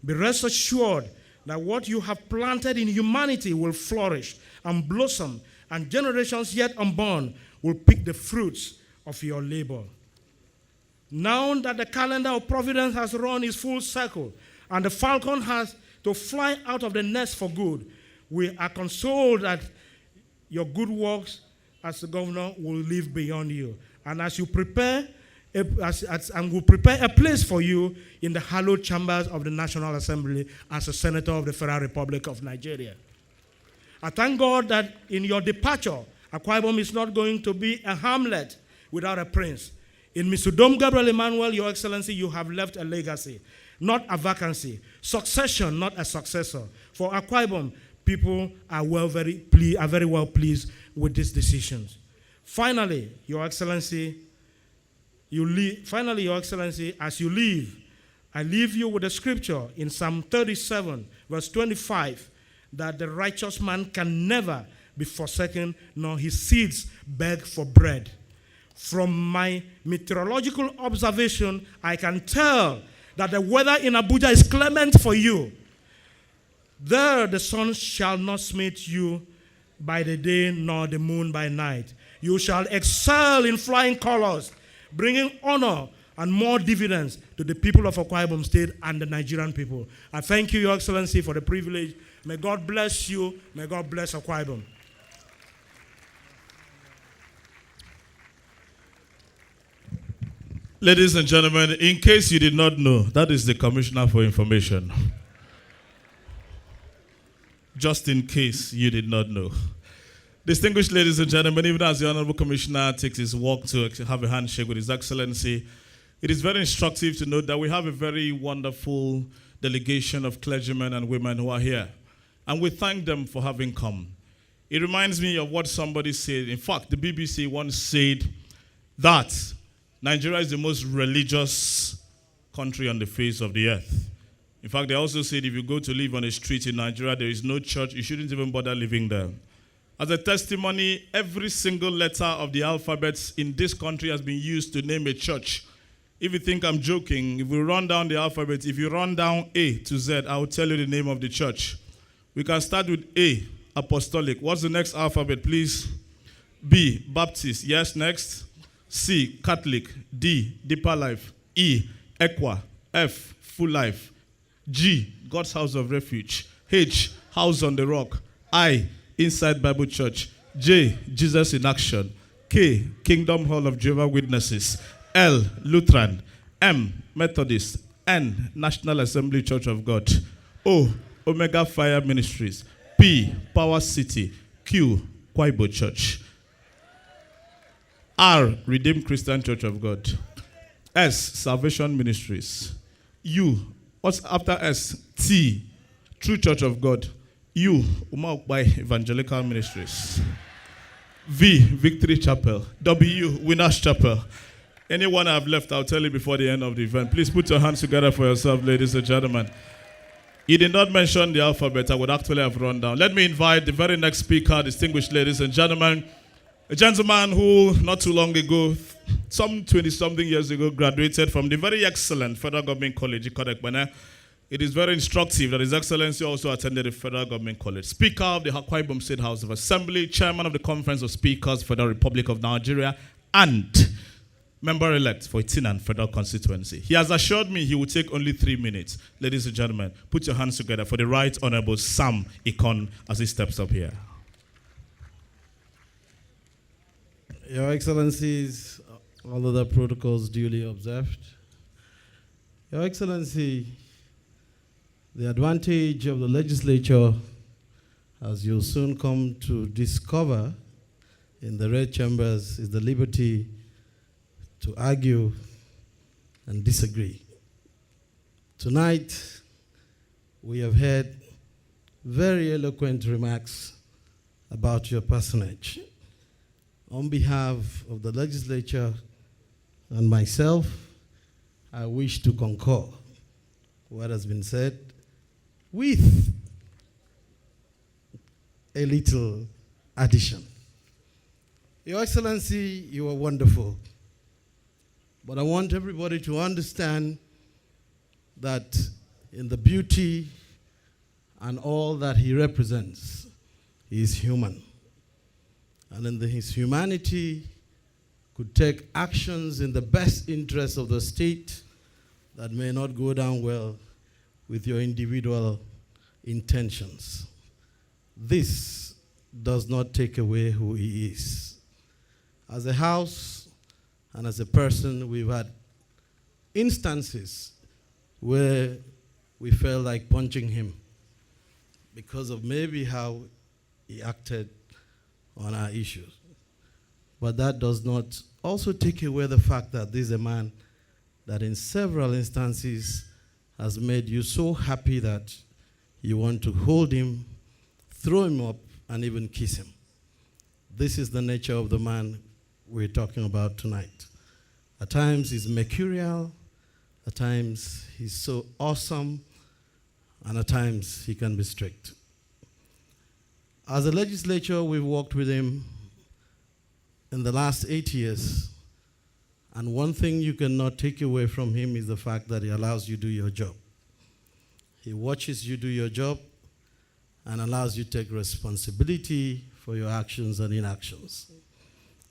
Be rest assured that what you have planted in humanity will flourish and blossom, and generations yet unborn will pick the fruits of your labor. Now that the calendar of Providence has run its full circle and the falcon has to fly out of the nest for good, We are consoled that your good works as the governor will live beyond you. And as you prepare, and will prepare a place for you in the hallowed chambers of the National Assembly as a senator of the Federal Republic of Nigeria. I thank God that in your departure, Akwa Ibom is not going to be a hamlet without a prince. In Mr. Dom Gabriel Emmanuel, Your Excellency, you have left a legacy, not a vacancy. Succession, not a successor. For Akwa Ibom, people are very well pleased with these decisions. Finally, Your Excellency, as you leave, I leave you with a scripture in Psalm 37, verse 25, that the righteous man can never be forsaken, nor his seeds beg for bread. From my meteorological observation, I can tell that the weather in Abuja is clement for you. There the sun shall not smite you by the day, nor the moon by night. You shall excel in flying colors, bringing honor and more dividends to the people of Akwa Ibom State and the Nigerian people. I thank you, Your Excellency, for the privilege. May God bless you. May God bless Akwa Ibom. Ladies and gentlemen, in case you did not know, that is the Commissioner for Information. Just in case you did not know. Distinguished ladies and gentlemen, even as the Honorable Commissioner takes his walk to have a handshake with His Excellency, it is very instructive to note that we have a very wonderful delegation of clergymen and women who are here. And we thank them for having come. It reminds me of what somebody said. In fact, the BBC once said that Nigeria is the most religious country on the face of the earth. In fact, they also said if you go to live on a street in Nigeria, there is no church, you shouldn't even bother living there. As a testimony, every single letter of the alphabet in this country has been used to name a church. If you think I'm joking, if we run down the alphabet, if you run down A to Z, I will tell you the name of the church. We can start with A, Apostolic. What's the next alphabet, please? B, Baptist. Yes, next. C, Catholic. D, Deeper Life. E, AKwa. F, Full Life. G, God's House of Refuge. H, House on the Rock. I, Inside Bible Church. J, Jesus in Action. K, Kingdom Hall of Jehovah's Witnesses. L, Lutheran. M, Methodist. N, National Assembly Church of God. O, Omega Fire Ministries. P, Power City. Q, Kwaibo Church. R, Redeemed Christian Church of God. S, Salvation Ministries. U, what's after S? T, True Church of God. U, Umaukbai Evangelical Ministries. V, Victory Chapel. W, Winners Chapel. Anyone I've left, I'll tell you before the end of the event. Please put your hands together for yourself, ladies and gentlemen. You did not mention the alphabet. I would actually have run down. Let me invite the very next speaker, distinguished ladies and gentlemen. A gentleman who, not too long ago, some 20-something years ago, graduated from the very excellent Federal Government College, Akwa. It is very instructive that His Excellency also attended the Federal Government College. Speaker of the Akwa Ibom State House of Assembly, Chairman of the Conference of Speakers for the Republic of Nigeria, and member-elect for Itinan Federal Constituency. He has assured me he will take only 3 minutes. Ladies and gentlemen, put your hands together for the Right Honorable Sam Ikon as he steps up here. Your Excellencies, all other protocols duly observed. Your Excellency, the advantage of the legislature, as you'll soon come to discover in the red chambers, is the liberty to argue and disagree. Tonight, we have heard very eloquent remarks about your personage. On behalf of the legislature and myself, I wish to concur what has been said with a little addition. Your Excellency, you are wonderful. But I want everybody to understand that in the beauty and all that he represents, he is human. And in his humanity, could take actions in the best interest of the state that may not go down well with your individual intentions. this does not take away who he is. As a house and as a person, we've had instances where we felt like punching him because of maybe how he acted on our issues. But that does not also take away the fact that this is a man that in several instances has made you so happy that you want to hold him, throw him up, and even kiss him. This is the nature of the man we're talking about tonight. At times he's mercurial, at times he's so awesome, and at times he can be strict. As a legislature, we've worked with him in the last 8 years, and one thing you cannot take away from him is the fact that he allows you to do your job. He watches you do your job and allows you to take responsibility for your actions and inactions.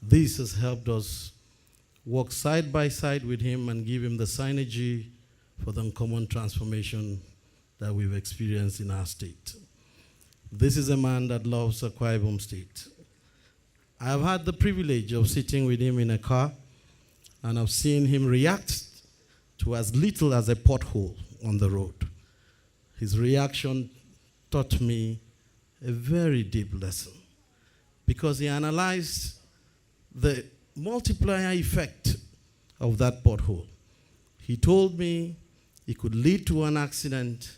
This has helped us work side by side with him and give him the synergy for the uncommon transformation that we've experienced in our state. This is a man that loves Akwa Ibom State. I have had the privilege of sitting with him in a car, and I've seen him react to as little as a pothole on the road. His reaction taught me a very deep lesson because he analyzed the multiplier effect of that pothole. He told me it could lead to an accident.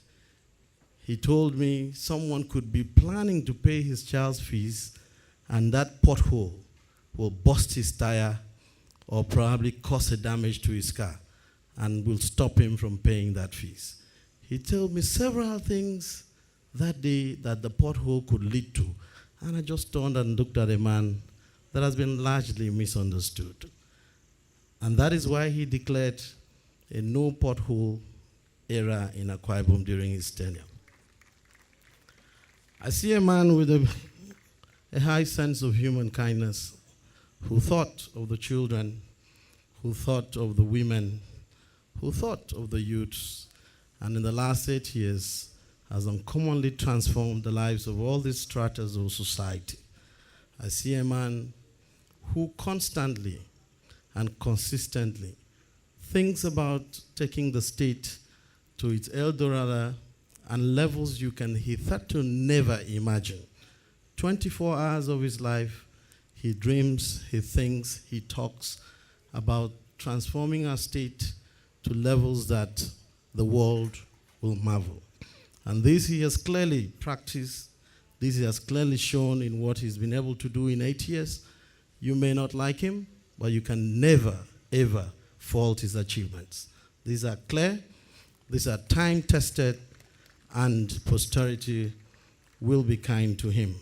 He told me someone could be planning to pay his child's fees and that pothole will bust his tire or probably cause a damage to his car and will stop him from paying that fees. He told me several things that day that the pothole could lead to. And I just turned and looked at a man that has been largely misunderstood. And that is why he declared a no pothole era in Akwa Ibom during his tenure. I see a man with a high sense of human kindness who thought of the children, who thought of the women, who thought of the youths, and in the last 8 years has uncommonly transformed the lives of all these stratas of society. I see a man who constantly and consistently thinks about taking the state to its El Dorado and levels you can hitherto never imagine. 24 hours of his life, he dreams, he thinks, he talks about transforming our state to levels that the world will marvel. And this he has clearly practiced. This he has clearly shown in what he's been able to do in 8 years. You may not like him, but you can never, ever fault his achievements. These are clear, these are time-tested, and posterity will be kind to him.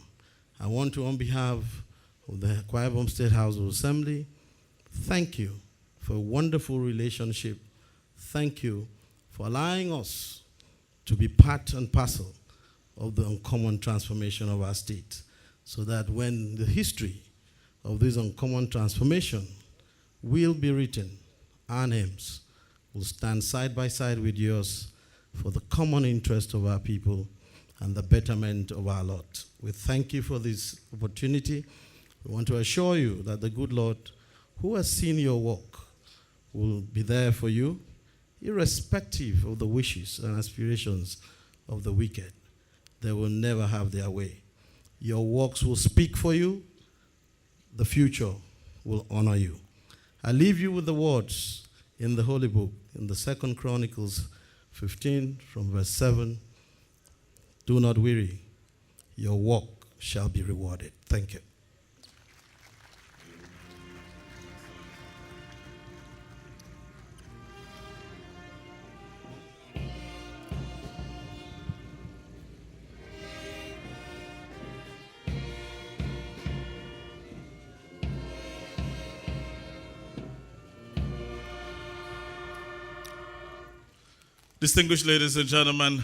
I want to, on behalf of the Akwa Ibom State House of Assembly, thank you for a wonderful relationship. Thank you for allowing us to be part and parcel of the uncommon transformation of our state, so that when the history of this uncommon transformation will be written, our names will stand side by side with yours for the common interest of our people and the betterment of our lot. We thank you for this opportunity. We want to assure you that the good Lord, who has seen your work, will be there for you, irrespective of the wishes and aspirations of the wicked. They will never have their way. Your works will speak for you. The future will honor you. I leave you with the words in the Holy Book, in the 2 Chronicles 15 from verse 7. Do not weary. Your work shall be rewarded. Thank you. Distinguished ladies and gentlemen,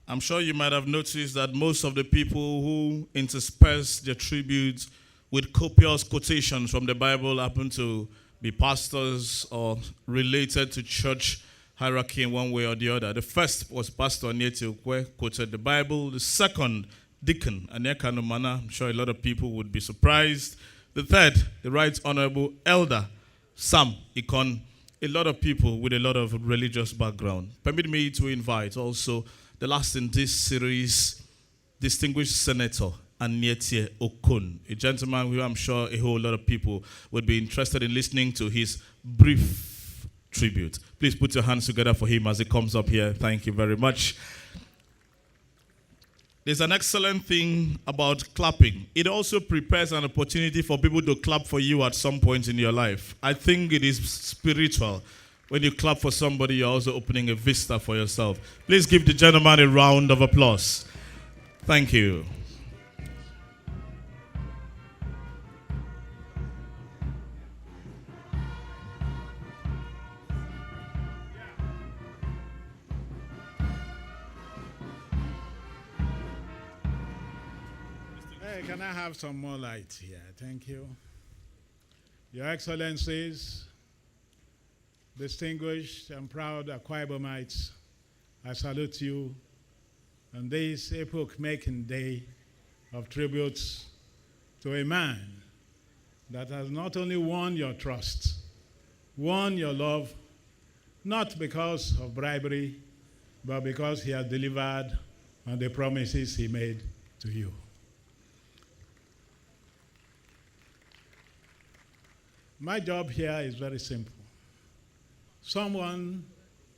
I'm sure you might have noticed that most of the people who intersperse their tributes with copious quotations from the Bible happen to be pastors or related to church hierarchy in one way or the other. The first was Pastor Akwa, quoted the Bible. The second, deacon, Anyeka Mana. I'm sure a lot of people would be surprised. The third, the Right Honorable Elder Sam Ikon. A lot of people with a lot of religious background. Permit me to invite also the last in this series, distinguished Senator Senator Okun, a gentleman who I'm sure a whole lot of people would be interested in listening to his brief tribute. Please put your hands together for him as he comes up here. Thank you very much. There's an excellent thing about clapping. It also prepares an opportunity for people to clap for you at some point in your life. I think it is spiritual. When you clap for somebody, you're also opening a vista for yourself. Please give the gentleman a round of applause. Thank you. Can I have some more light here? Thank you. Your Excellencies, distinguished and proud Akwa Ibomites, I salute you on this epoch-making day of tributes to a man that has not only won your trust, won your love, not because of bribery, but because he has delivered on the promises he made to you. My job here is very simple. Someone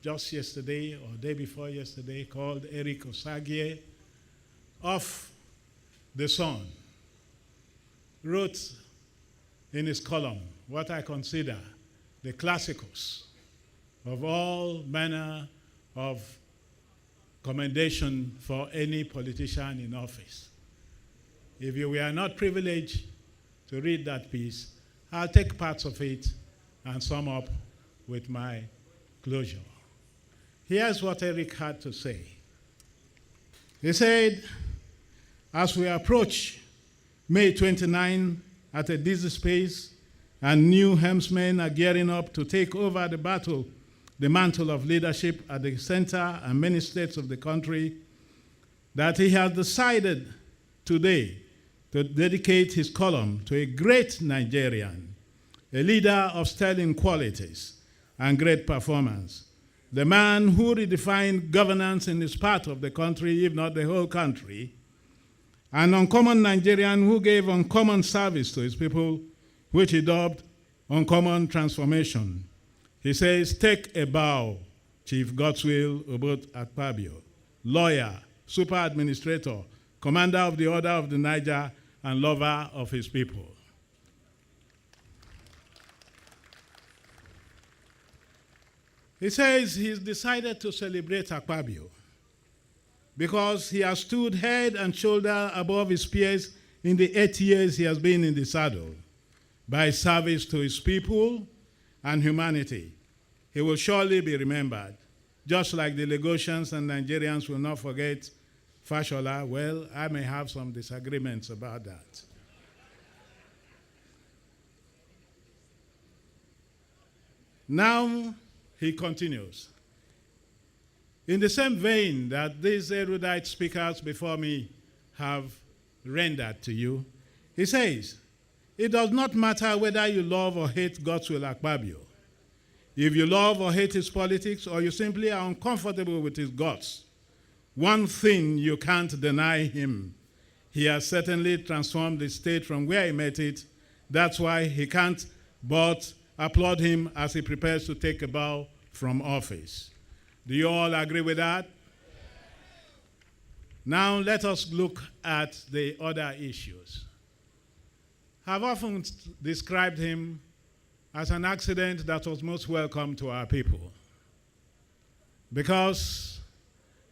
just yesterday or day before yesterday called Eric Osagie of The Sun wrote in his column what I consider the classicals of all manner of commendation for any politician in office. If you were not privileged to read that piece, I'll take parts of it and sum up with my closure. Here's what Eric had to say. He said, as we approach May 29 at a dizzy pace, and new helmsmen are gearing up to take over the mantle of leadership at the center and many states of the country, that he has decided today to dedicate his column to a great Nigerian, a leader of sterling qualities and great performance, the man who redefined governance in his part of the country, if not the whole country, an uncommon Nigerian who gave uncommon service to his people, which he dubbed uncommon transformation. He says, take a bow, Chief Godswill Obot Akpabio, lawyer, super administrator, commander of the Order of the Niger, and lover of his people. He says he's decided to celebrate Akpabio because he has stood head and shoulder above his peers in the 8 years he has been in the saddle by service to his people and humanity. He will surely be remembered, just like the Lagosians and Nigerians will not forget Fashola. Well, I may have some disagreements about that. Now, he continues. In the same vein that these erudite speakers before me have rendered to you, he says, it does not matter whether you love or hate Godswill Akpabio. If you love or hate his politics, or you simply are uncomfortable with his guts, one thing you can't deny him. He has certainly transformed the state from where he met it. That's why he can't but applaud him as he prepares to take a bow from office. Do you all agree with that? Now let us look at the other issues. I've often described him as an accident that was most welcome to our people. Because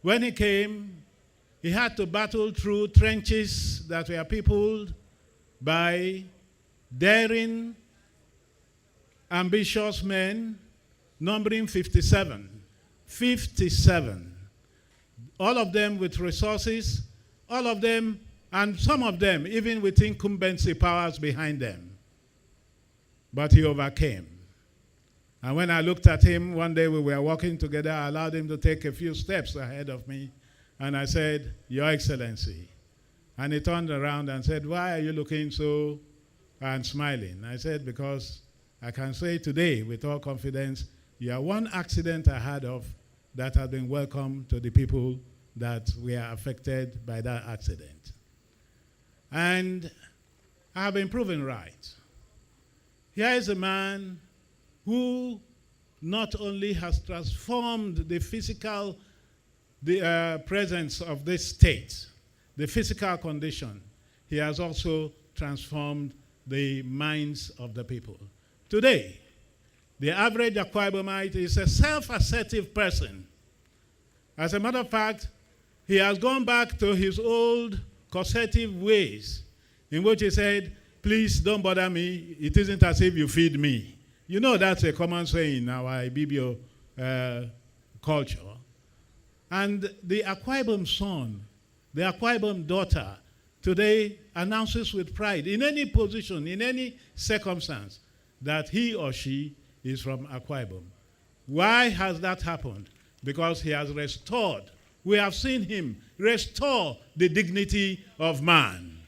when he came, he had to battle through trenches that were peopled by daring, ambitious men, numbering 57. 57. All of them with resources, all of them, and some of them even with incumbency powers behind them. But he overcame. And when I looked at him, one day we were walking together, I allowed him to take a few steps ahead of me, and I said, Your Excellency, And he turned around and said, "Why are you looking so and smiling?" I said, "Because I can say today with all confidence, you are one accident ahead of that has been welcome to the people that were affected by that accident." And I have been proven right. Here is a man who not only has transformed the physical presence of this state, the physical condition, he has also transformed the minds of the people. Today, the average Akwa Ibomite is a self-assertive person. As a matter of fact, he has gone back to his old causative ways in which he said, "Please don't bother me. It isn't as if you feed me." You know that's a common saying in our Ibibio culture. And the Akwa Ibom son, the Akwa Ibom daughter, today announces with pride, in any position, in any circumstance, that he or she is from Akwa Ibom. Why has that happened? Because he has restored. We have seen him restore the dignity of man.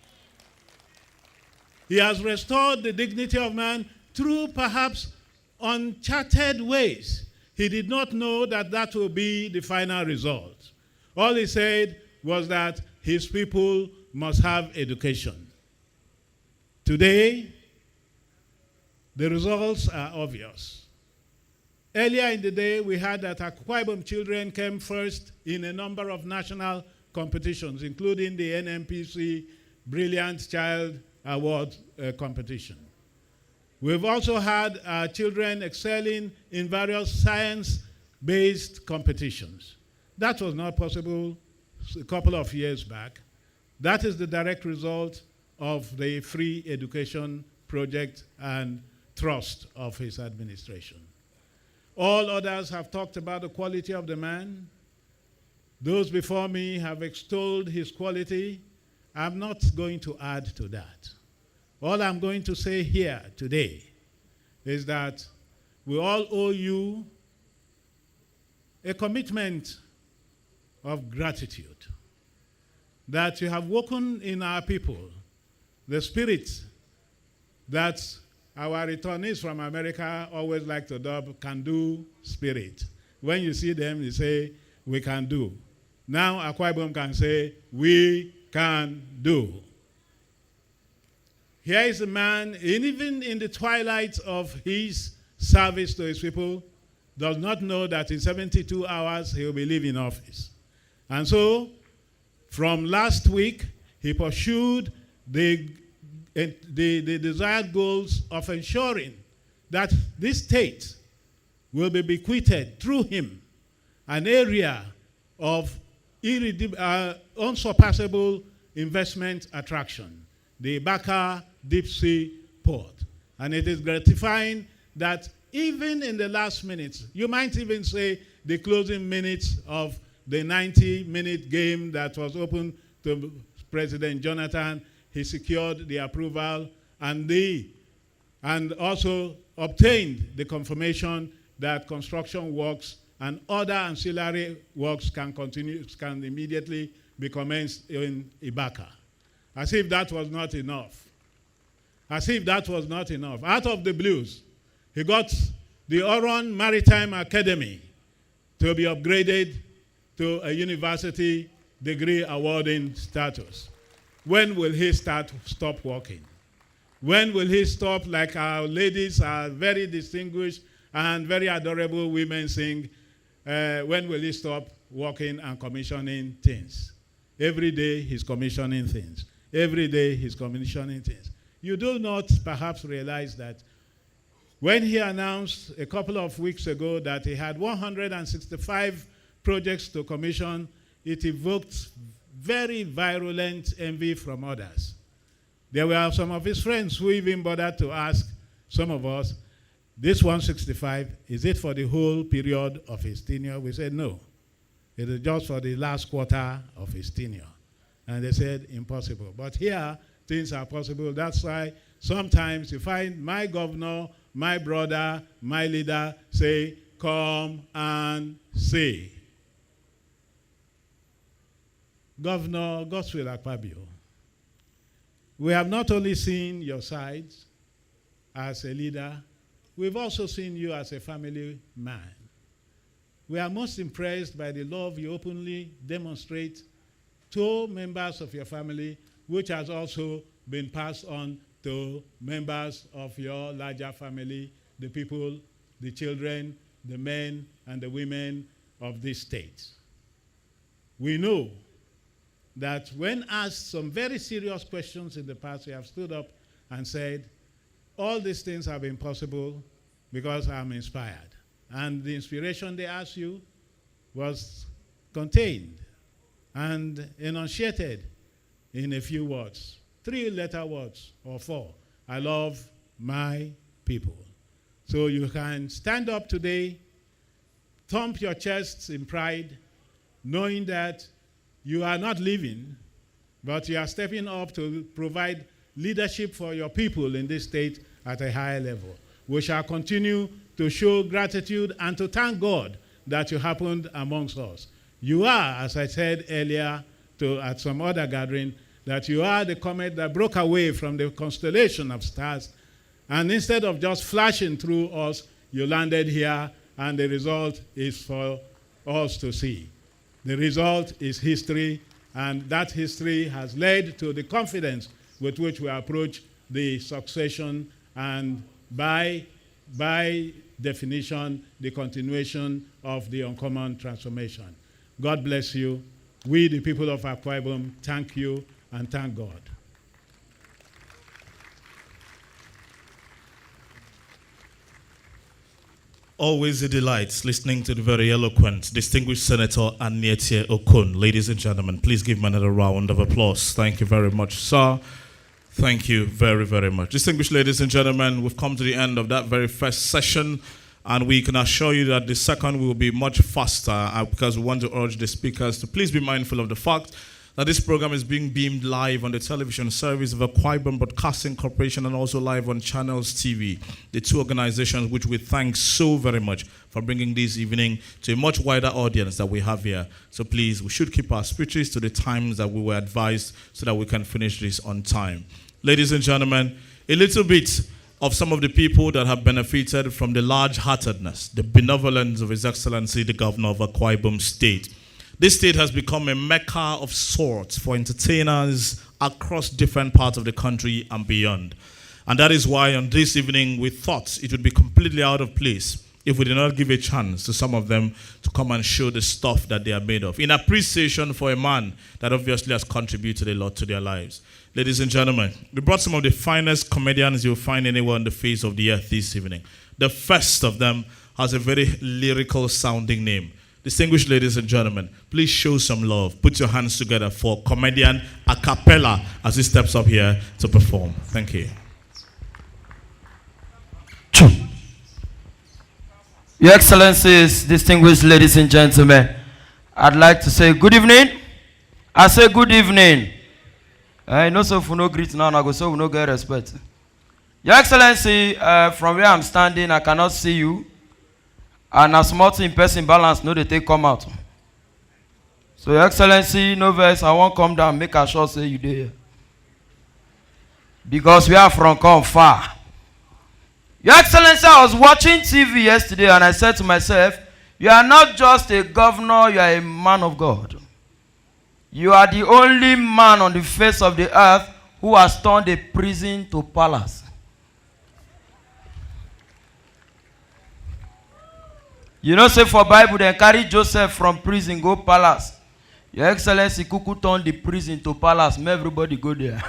He has restored the dignity of man through perhaps uncharted ways. He did not know that that will be the final result. All he said was that his people must have education. Today, the results are obvious. Earlier in the day, we heard that Akwa Ibom children came first in a number of national competitions, including the NMPC Brilliant Child Award competition. We've also had our children excelling in various science-based competitions. That was not possible a couple of years back. That is the direct result of the free education project and trust of his administration. All others have talked about the quality of the man. Those before me have extolled his quality. I'm not going to add to that. All I'm going to say here today is that we all owe you a commitment of gratitude, that you have woken in our people the spirit that our returnees from America always like to dub can-do spirit. When you see them, you say, "We can do." Now Akwa Ibom can say, "We can do." Here is a man, even in the twilight of his service to his people, does not know that in 72 hours he will be leaving office. And so, from last week, he pursued the desired goals of ensuring that this state will be bequeathed through him an area of unsurpassable investment attraction, the Ibaka Deep Sea Port. And it is gratifying that even in the last minutes, you might even say the closing minutes of the 90-minute game that was open to President Jonathan, he secured the approval and also obtained the confirmation that construction works and other ancillary works can immediately be commenced in Ibaka. As if that was not enough. As if that was not enough. Out of the blues, he got the Oron Maritime Academy to be upgraded to a university degree awarding status. When will he stop working? When will he stop, like our ladies, our very distinguished and very adorable women sing, when will he stop working and commissioning things? Every day he's commissioning things. Every day he's commissioning things. You do not perhaps realize that when he announced a couple of weeks ago that he had 165 projects to commission, it evoked very virulent envy from others. There were some of his friends who even bothered to ask some of us, this 165, is it for the whole period of his tenure? We said no. It is just for the last quarter of his tenure. And they said impossible. But here, things are possible. That's why sometimes you find my governor, my brother, my leader say, come and see. Governor Godswill Akpabio, We have not only seen your sides as a leader, we've also seen you as a family man. We are most impressed by the love you openly demonstrate to members of your family, which has also been passed on to members of your larger family, the people, the children, the men, and the women of this state. We know that when asked some very serious questions in the past, you have stood up and said, all these things have been possible because I'm inspired. And the inspiration they asked you was contained and enunciated in a few words, 3-letter words or 4. I love my people. So you can stand up today, thump your chests in pride, knowing that you are not leaving, but you are stepping up to provide leadership for your people in this state at a higher level. We shall continue to show gratitude and to thank God that you happened amongst us. You are, as I said earlier at some other gathering, that you are the comet that broke away from the constellation of stars, and instead of just flashing through us, you landed here, and the result is for us to see. The result is history, and that history has led to the confidence with which we approach the succession and by definition, the continuation of the uncommon transformation. God bless you. We, the people of Akwa Ibom, thank you and thank God. Always a delight listening to the very eloquent, distinguished Senator Okun. Ladies and gentlemen, please give him another round of applause. Thank you very much, sir. Thank you very, very much. Distinguished ladies and gentlemen, we've come to the end of that very first session, and we can assure you that the second will be much faster because we want to urge the speakers to please be mindful of the fact that this program is being beamed live on the television service of Akwa Ibom Broadcasting Corporation and also live on Channels TV, the two organizations which we thank so very much for bringing this evening to a much wider audience that we have here. So please, we should keep our speeches to the times that we were advised so that we can finish this on time. Ladies and gentlemen, a little bit of some of the people that have benefited from the large-heartedness, the benevolence of His Excellency, the Governor of Akwa Ibom State. This state has become a mecca of sorts for entertainers across different parts of the country and beyond. And that is why on this evening we thought it would be completely out of place if we did not give a chance to some of them to come and show the stuff that they are made of, in appreciation for a man that obviously has contributed a lot to their lives. Ladies and gentlemen, we brought some of the finest comedians you'll find anywhere on the face of the earth this evening. The first of them has a very lyrical sounding name. Distinguished ladies and gentlemen, please show some love. Put your hands together for comedian Akpabio as he steps up here to perform. Thank you. Your Excellencies, distinguished ladies and gentlemen, I'd like to say good evening. I say good evening. I know so if we no greet now, I go so we no get respect. Your Excellency, from where I'm standing, I cannot see you. And as much in person balance, no they take come out. So Your Excellency, no verse, I won't come down, make a sure say you there. Because we are from come far. Your Excellency, I was watching TV yesterday and I said to myself, you are not just a governor, you are a man of God. You are the only man on the face of the earth who has turned a prison to palace. You know, say for Bible, they carry Joseph from prison, go palace. Your Excellency, Kuku turned the prison to palace. May everybody go there.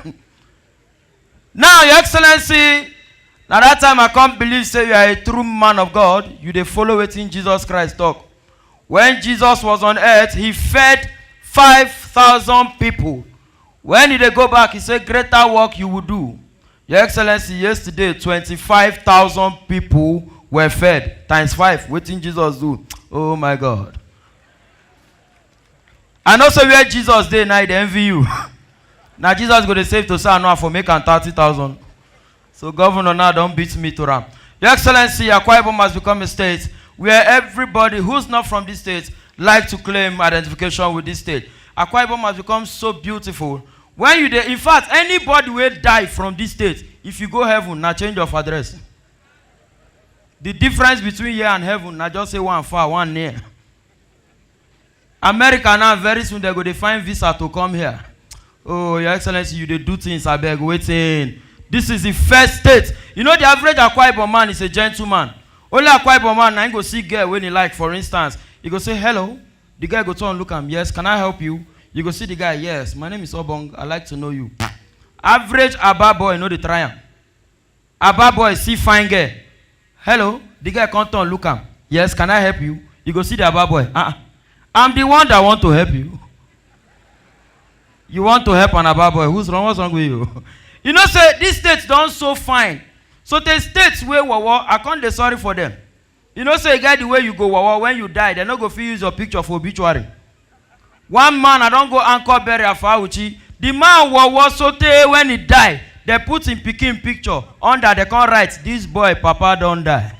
Now, Your Excellency, now that time I can't believe, say you are a true man of God. You they follow it in Jesus Christ talk. When Jesus was on earth, he fed 5,000 people. When he they go back, he said, greater work you will do. Your Excellency, yesterday, 25,000 people were fed times 5. What did Jesus do? Oh my God. And also where Jesus did now, they envy you. Now Jesus go to save to say no for making 30,000. So governor now don't beat me to ram. Your Excellency, Akwa Ibom has become a state where everybody who's not from this state like to claim identification with this state. Akwa Ibom has become so beautiful When you dey, in fact, anybody will die from this state, if you go heaven, na change of address. The difference between here and heaven, na just say one far, one near. America now, very soon, they go to find visa to come here. Oh, Your Excellency, you dey do things, I beg, waiting. This is the first state. You know, the average Akwa Ibom man is a gentleman. Only Akwa Ibom man, I go see girl when he like, for instance. He go say, hello. The guy go turn and look at him, yes, can I help you? You go see the guy, yes, my name is Obong, I like to know you. Average Aba boy, know the triumph. Aba boy, see fine girl. Hello, the guy come turn and look at him. Yes, can I help you? You go see the Aba boy. I'm the one that want to help you. You want to help an Aba boy. Who's wrong? What's wrong with you? You know, say, these states don't so fine. So the states where wawa, I can't be sorry for them. You know, say, guy, the way you go wawa, when you die, they're not going to use your picture for obituary. One man, I don't go anchor burial for Auchi. The man wawa sote when he die, they put him picking picture under, they can't write, this boy, Papa don't die.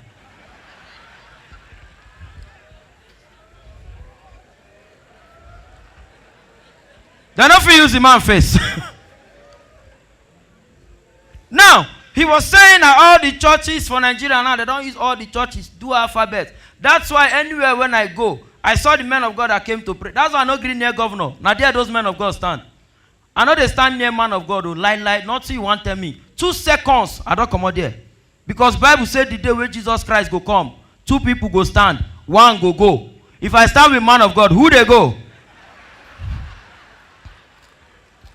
They don't use the man face. Now, he was saying that all the churches for Nigeria now, they don't use all the churches, do alphabet. That's why anywhere when I go, I saw the men of God that came to pray. That's why I know green near governor. Now there those men of God stand. I know they stand near man of God who lie, not see you want tell me. 2 seconds, I don't come out there. Because Bible said the day when Jesus Christ go come, 2 people go stand, 1 go. If I stand with man of God, who they go?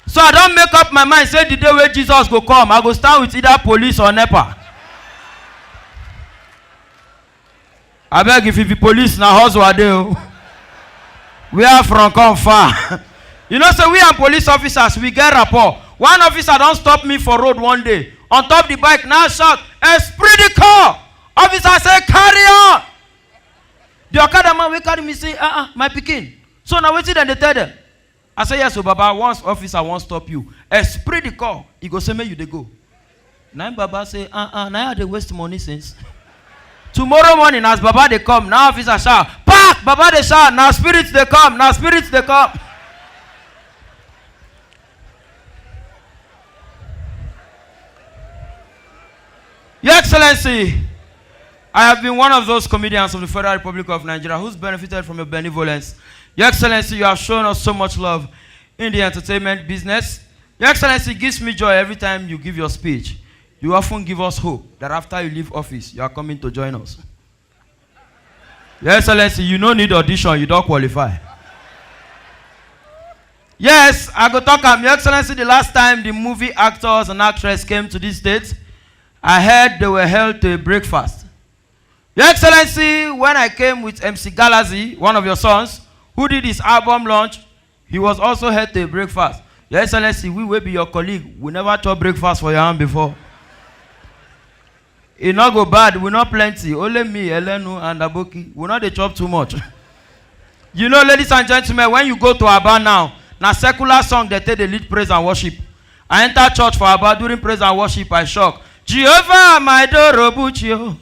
So I don't make up my mind, say the day when Jesus go come, I go stand with either police or NEPA. I beg if it be police, now how's what they do? We are from come far. You know, so we are police officers, we get rapport. One officer don't stop me for road one day. On top the bike, now shout, esprit de corps. Officer say, carry on. The Okada man will carry me say, my pikin. So now wait till then they tell them. I say, yes, so Baba, once officer won't stop you. Esprit de corps. He go say, me you they go. Now Baba say, now they waste money since. Tomorrow morning, as Baba they come, now officer shout, park, Baba they shout, now spirits they come, now spirits they come. Your Excellency, I have been one of those comedians of the Federal Republic of Nigeria who's benefited from your benevolence. Your Excellency, you have shown us so much love in the entertainment business. Your Excellency, gives me joy every time you give your speech. You often give us hope that after you leave office, you are coming to join us. Your Excellency, you don't need audition, you don't qualify. Yes, I go talk about Your Excellency, the last time the movie actors and actresses came to this state, I heard they were held to a breakfast. Your Excellency, when I came with MC Galazi, one of your sons, who did his album launch, he was also held to a breakfast. Your Excellency, we will be your colleague. We never chop breakfast for your hand before. It not go bad, we not plenty. Only me, Elenu, and Aboki. We not they chop too much. You know, ladies and gentlemen, when you go to Aba now, na secular song they take the lead praise and worship. I enter church for Aba during praise and worship, I shock. Jehovah, my door, Robuchio.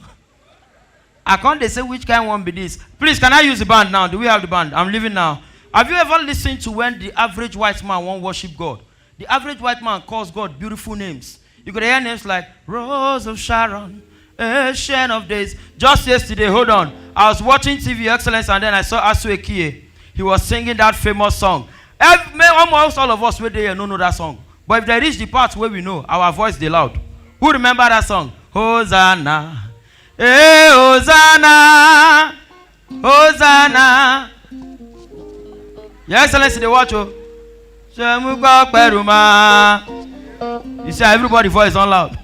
I can't they say which kind one be this. Please, can I use the band now? Do we have the band? I'm leaving now. Have you ever listened to when the average white man won't worship God? The average white man calls God beautiful names. You could hear names like Rose of Sharon, Ancient of Days. Just yesterday, hold on. I was watching TV Excellency and then I saw Asu Ekie. He was singing that famous song. Almost all of us were there and know that song. But if they reach the part where we know, our voice they loud. Who remember that song? Hosanna. Hey, Hosanna. Hosanna. Your Excellency, they watch you. You see, everybody voice on loud.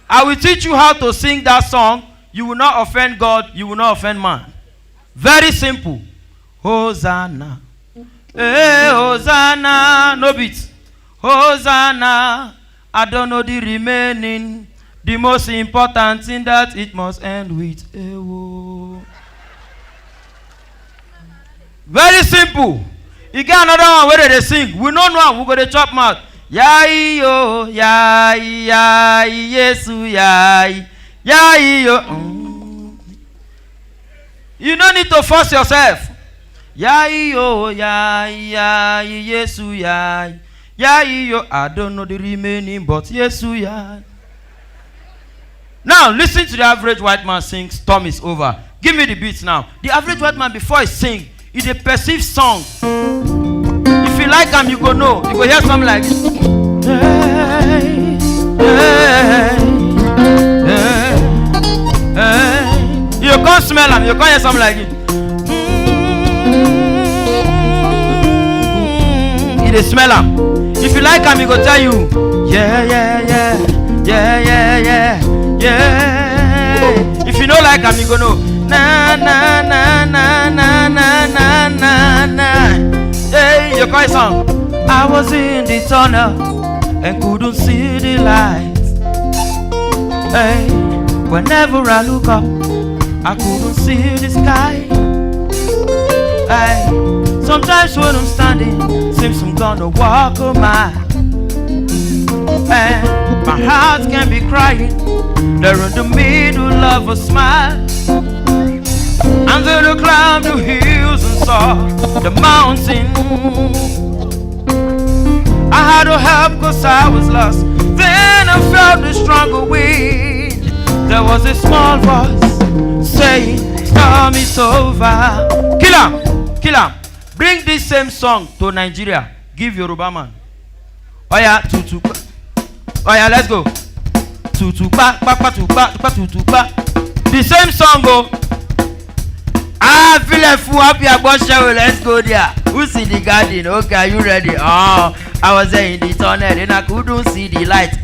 I will teach you how to sing that song. You will not offend God. You will not offend man. Very simple. Hosanna. Hey, Hosanna. No beat. Hosanna. I don't know the remaining. The most important thing that it must end with a woe. Very simple. You get another one where they sing. We don't know. We go to chop mouth. Yai yo, yai, yai, Yesu, yai, yai yo. You don't need to force yourself. Yai yo, yai, yai, Yesu, yai, Yeah, yo, I don't know the remaining, but yes, we are. Now, listen to the average white man sing, Storm is Over. Give me the beats now. The average white man, before he sing, is a perceived song. If you like him, you go know. You go hear something like this. Hey, hey, hey, hey. You can't smell him. You can't hear something like it. You smell him. If you like him, he go tell you, yeah, yeah, yeah, yeah, yeah, yeah, yeah. If you don't like him, you go know, na na na na na na na na na. Hey, you call it song. I was in the tunnel and couldn't see the light. Hey, whenever I look up, I couldn't see the sky. Hey, sometimes when I'm standing, seems I'm gonna walk a mile. And my heart can be crying there in the middle of a smile. And then I climbed the hills and saw the mountain. I had to help cause I was lost. Then I felt the stronger wind. There was a small voice saying, storm is over. Kill him. Bring this same song to Nigeria. Give Yoruba man. Oh yeah, tutu. Oh yeah, let's go. Tutu pa tutu pa. The same song go. I feel like full happy about show. Let's go there. Who's in the garden? Okay, are you ready? Oh, I was there in the tunnel and I couldn't see the light.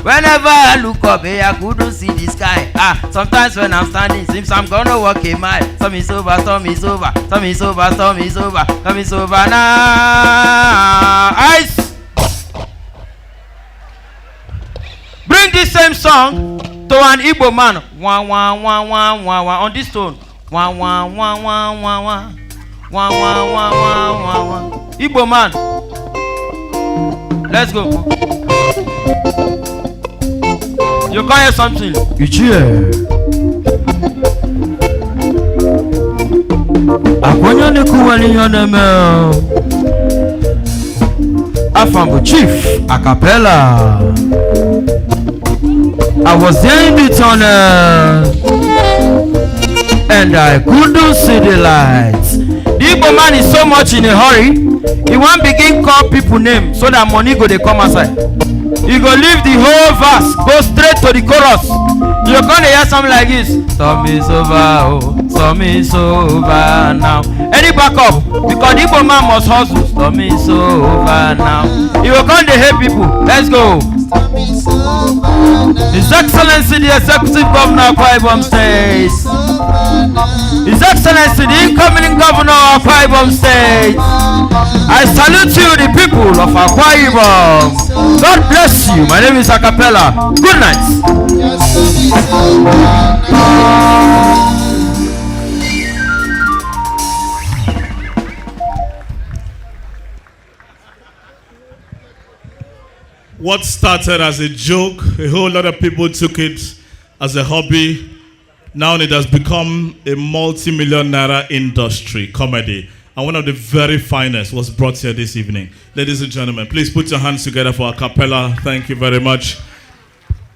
Whenever I look up, I couldn't see the sky. Sometimes when I'm standing, seems I'm gonna walk a mile. Storm is over, storm is over, storm is over, storm is over, storm is over now. Ice. Bring this same song to an Ibom man. Wah wah wah wah wah wah on this tone. Wah wah wah wah wah wah. Wah wah wah wah wah wah. Ibom man. Let's go. You can't hear something. You cheer. Akwa ne kuwani yoneme. Afambo Chief Acapella. I was there in the tunnel and I couldn't see the lights. The Igbo man is so much in a hurry, he won't begin call people name so that money go they come outside. He go leave the whole verse, go straight to the chorus. You're gonna hear something like this. Storm is over, oh, storm is over now. Any backup, because the Igbo man must hustle. Storm is over now. He will come to help people. Let's go. His Excellency the Executive Governor of Akwa Ibom State. His Excellency the incoming Governor of Akwa Ibom State. I salute you, the people of Akwa Ibom. God bless you. My name is Acapella. Good night. What started as a joke, a whole lot of people took it as a hobby. Now it has become a multi-million naira industry, comedy. And one of the very finest was brought here this evening. Ladies and gentlemen, please put your hands together for Acapella. Thank you very much.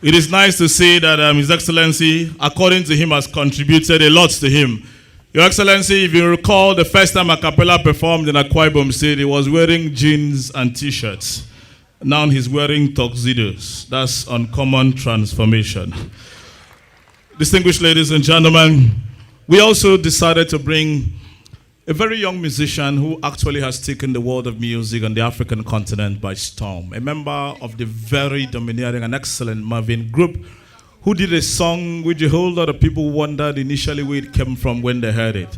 It is nice to see that His Excellency, according to him, has contributed a lot to him. Your Excellency, if you recall, the first time Acapella performed in Akwa Ibom State, he was wearing jeans and t-shirts. Now he's wearing tuxedos. That's uncommon transformation. Distinguished ladies and gentlemen, we also decided to bring a very young musician who actually has taken the world of music on the African continent by storm. A member of the very domineering and excellent Marvin group who did a song which a whole lot of people wondered initially where it came from when they heard it.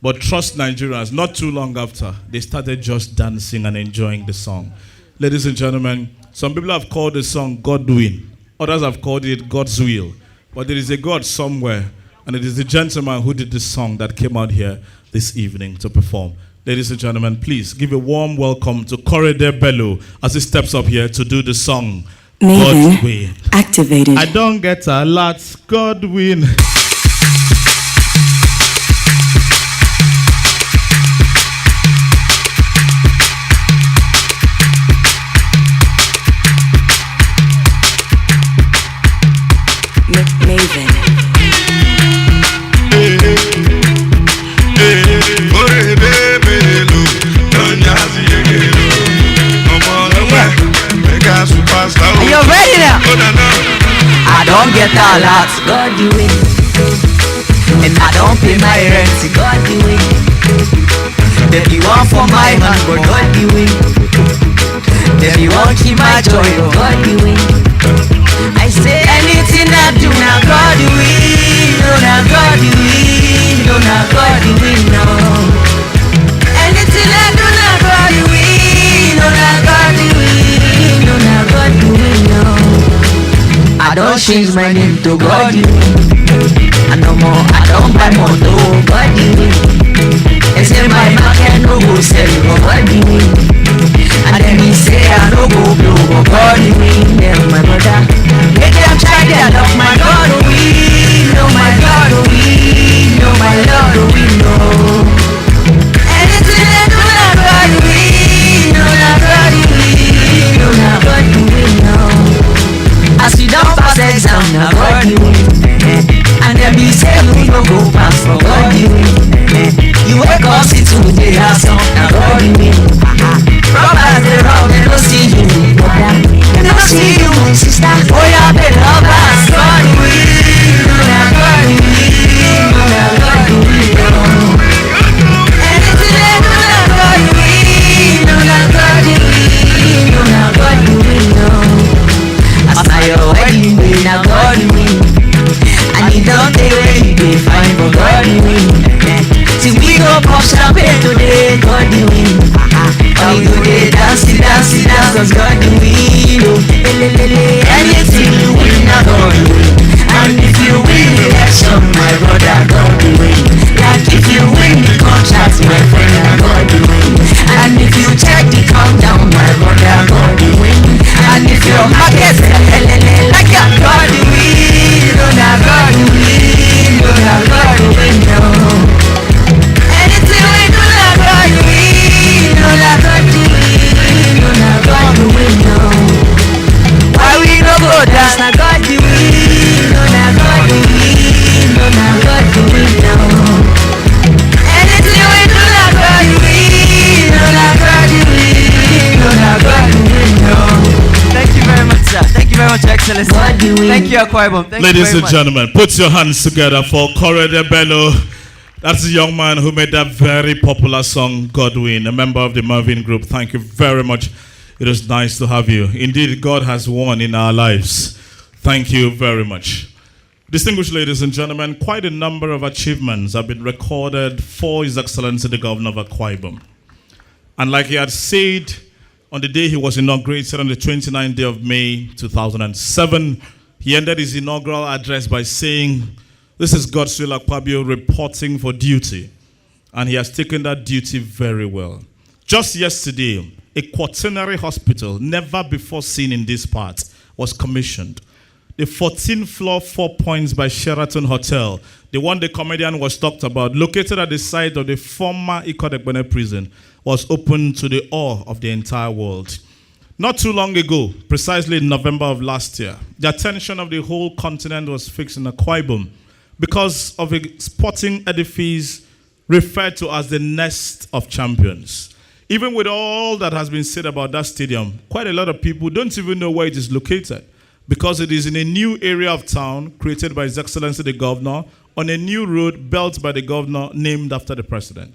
But trust Nigerians, not too long after, they started just dancing and enjoying the song. Ladies and gentlemen, some people have called the song Godwin. Others have called it God's Will. But there is a God somewhere, and it is the gentleman who did this song that came out here this evening to perform. Ladies and gentlemen, please give a warm welcome to Korede Bello as he steps up here to do the song Godwin. Activated. I don't get a lot, Godwin. get a lot, God do it. And I don't pay my rent, God do it. There be one for my hand, but God do it. There be one keep my joy, but God do it. I say anything I do, now God do it. No, now God do it. No, now God do it, no. Anything I do, now God do it. No, now God do it. No, now God do it, no. I don't change my name to God do it. And no more, I don't buy more to God do it. They say my market no go sell, but God do it. And then he say I no go blow, but God do it. Them my brother, make them try their luck, my God do it. No, my God do it. No, my Lord do it, no. Anything they do, not God do it. No, not God do it. No, not God do it, no. As we don't pass exam, now God do it. And then be say we no go pass, for God do it. You wake up, see today, have some, now God do it. Robbers they rob, they don't see you, brother. They don't see you, sister. Oh yeah, they love us, God do it. No, now God do it. No, now God do it, no. Anything they do, now God do it. No, now God do it. No, now God do it, no. As now your wedding day, now God do it. And you don't take where you be fine, but God do it. See we go pop champagne today, God do it. And we go there dancing, dancing, dance, cause God do it. Anything you win, now God do it. And if you win the election, my brother, God do it. Like if you win the contract, my friend, God do it. And if you check the countdown, my brother, God do it. And if your market like that, God do it. No, now God do it. No, now God do it, no. Anything we do, now God do it. No, now God do it. No, now God do it, no. Why we no go dance, now God do it. No, now God do it. No, now God do it, no. Anything we do, now God do it. No, now God do it. No, now God do it, no. Thank you very much, sir. Thank you very much, Excellency. Thank you, Akwa Ibom. Thank Ladies you very and gentlemen, put your hands together for Korede Bello. That's the young man who made that very popular song, Godwin, a member of the Marvin Group. Thank you very much. It is nice to have you. Indeed, God has won in our lives. Thank you very much. Distinguished ladies and gentlemen, quite a number of achievements have been recorded for His Excellency the Governor of Akwa Ibom. And like he had said on the day he was inaugurated on the 29th day of May 2007, he ended his inaugural address by saying, "This is Godswill Akpabio reporting for duty." And he has taken that duty very well. Just yesterday, a quaternary hospital, never before seen in this part, was commissioned. The 14th floor, 4 points by Sheraton Hotel, the one the comedian was talked about, located at the site of the former Ikot prison, was open to the awe of the entire world. Not too long ago, precisely in November of last year, the attention of the whole continent was fixed on Akwa Ibom because of a sporting edifice referred to as the Nest of Champions. Even with all that has been said about that stadium, quite a lot of people don't even know where it is located because it is in a new area of town created by His Excellency the Governor on a new road built by the Governor named after the President.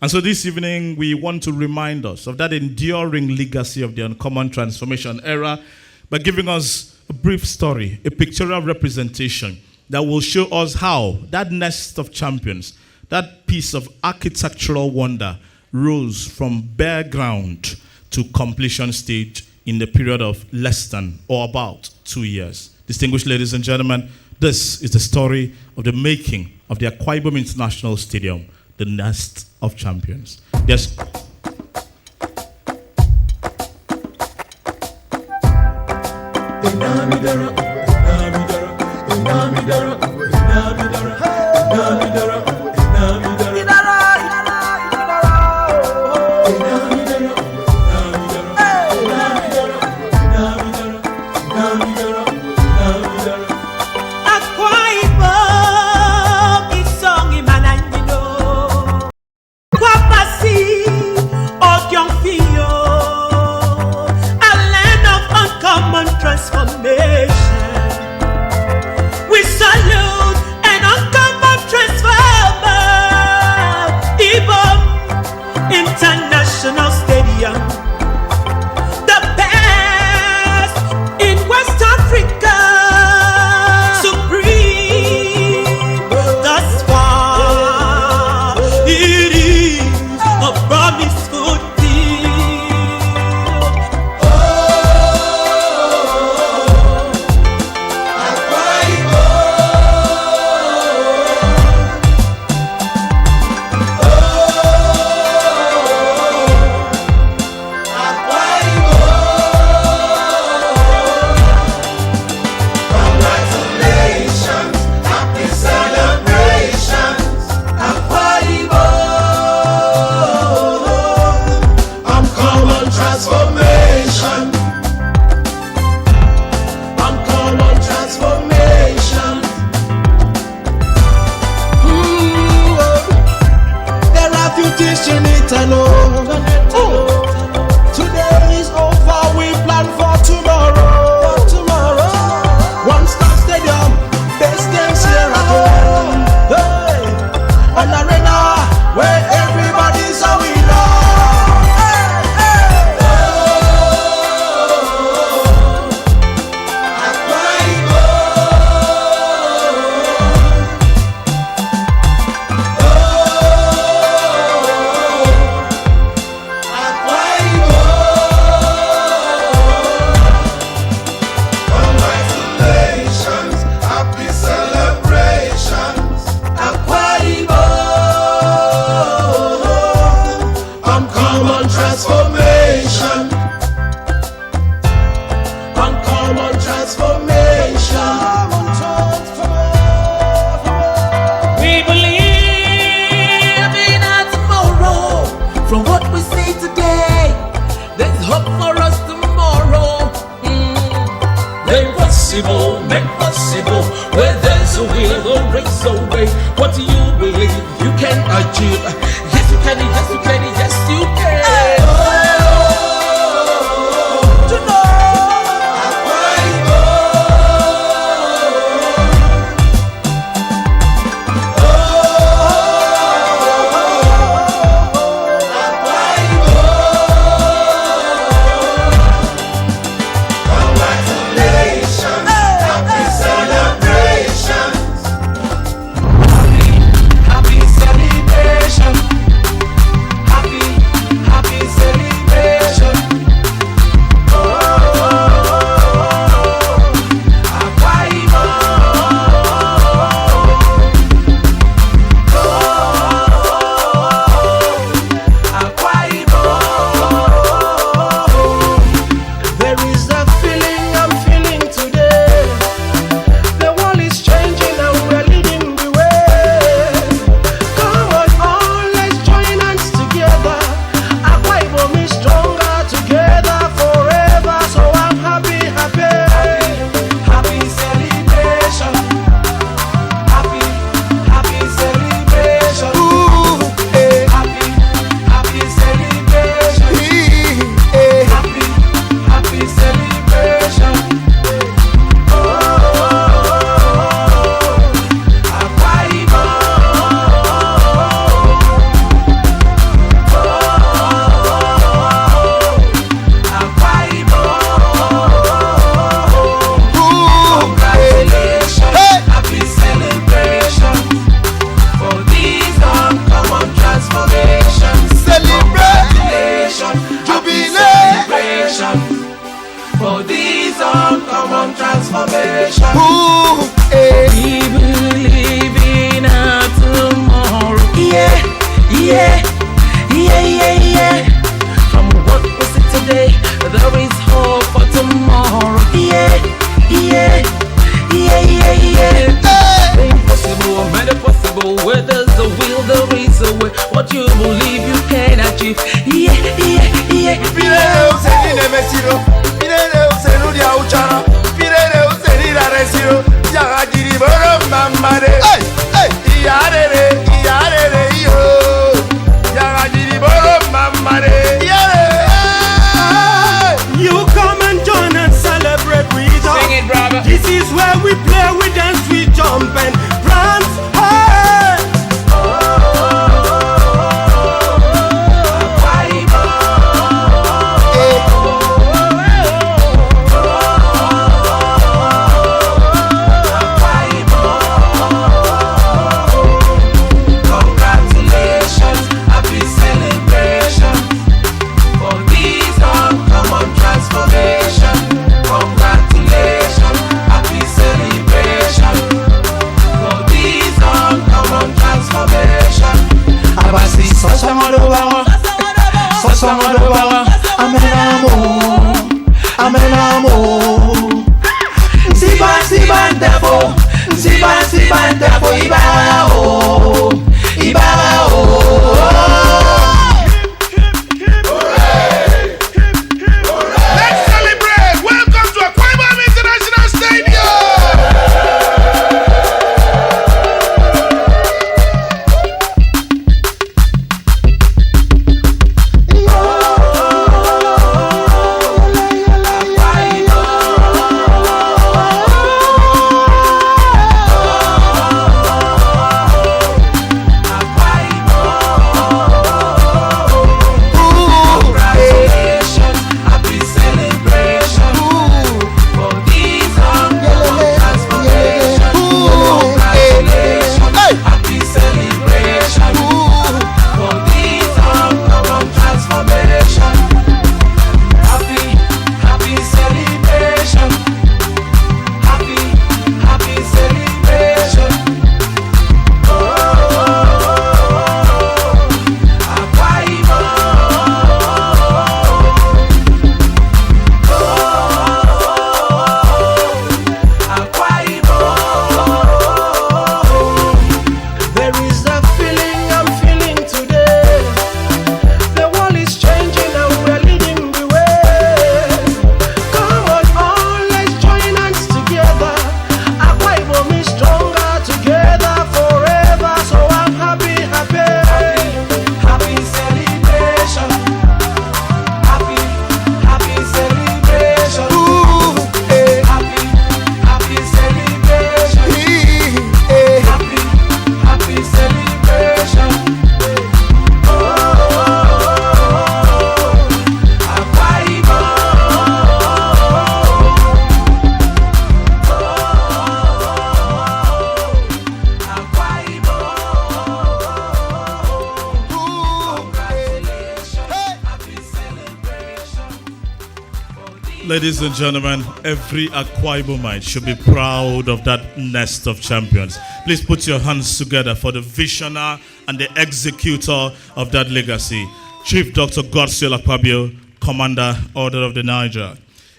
And so this evening, we want to remind us of that enduring legacy of the Uncommon Transformation era by giving us a brief story, a pictorial representation that will show us how that Nest of Champions, that piece of architectural wonder, rose from bare ground to completion stage in the period of less than or about 2 years. Distinguished ladies and gentlemen, this is the story of the making of the Akwa Ibom International Stadium, the Nest of Champions. Yes. things you need to know. Today is over, we plan for tomorrow. One Stop Stadium, best games here at home. Hey, an arena where everybody's a winner. Make possible, where there's a will, the race away. What do you believe you can achieve? Yes, you can, yes, you can, yes, you can. Ladies and gentlemen, every Akwa Ibomite should be proud of that nest of champions. Please put your hands together for the visionary and the executor of that legacy, Chief Dr. Godswill Akpabio, Commander, Order of the Niger.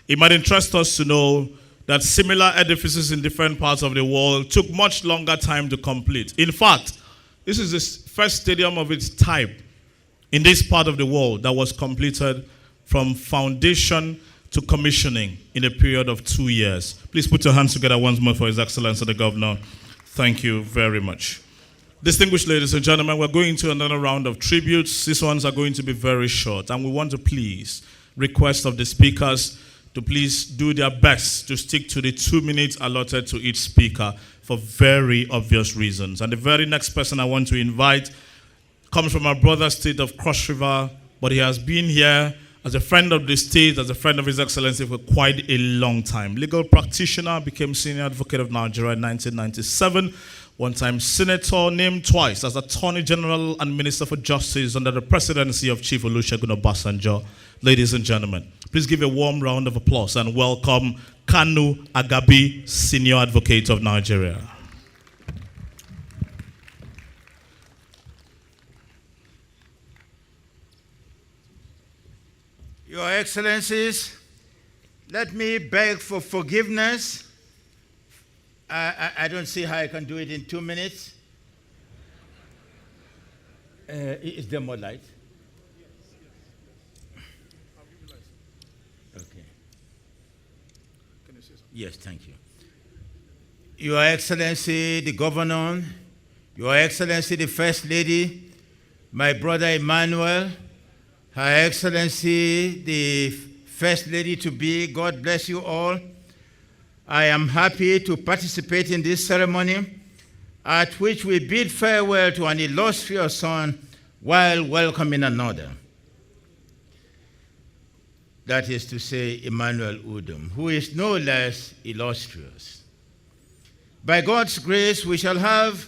It might interest us to know that similar edifices in different parts of the world took much longer time to complete. In fact, this is the first stadium of its type in this part of the world that was completed from foundation to commissioning in a period of 2 years. Please put your hands together once more for His Excellency the Governor. Thank you very much. Distinguished ladies and gentlemen, we're going to another round of tributes. These ones are going to be very short, and we want to please request of the speakers to please do their best to stick to the 2 minutes allotted to each speaker for very obvious reasons. And the very next person I want to invite comes from our brother state of Cross River, but he has been here as a friend of the state, as a friend of His Excellency for quite a long time. Legal practitioner, became senior advocate of Nigeria in 1997. One-time senator, named twice as Attorney General and Minister for Justice under the presidency of Chief Olusegun Obasanjo. Ladies and gentlemen, please give a warm round of applause and welcome Kanu Agabi, Senior Advocate of Nigeria. Your Excellencies, let me beg for forgiveness. I don't see how I can do it in 2 minutes. Is there more light? Okay. Yes, thank you. Your Excellency, the Governor, Your Excellency, the First Lady, my brother Emmanuel, Her Excellency, the First Lady to be, God bless you all. I am happy to participate in this ceremony at which we bid farewell to an illustrious son while welcoming another. That is to say, Emmanuel Udom, who is no less illustrious. By God's grace, we shall have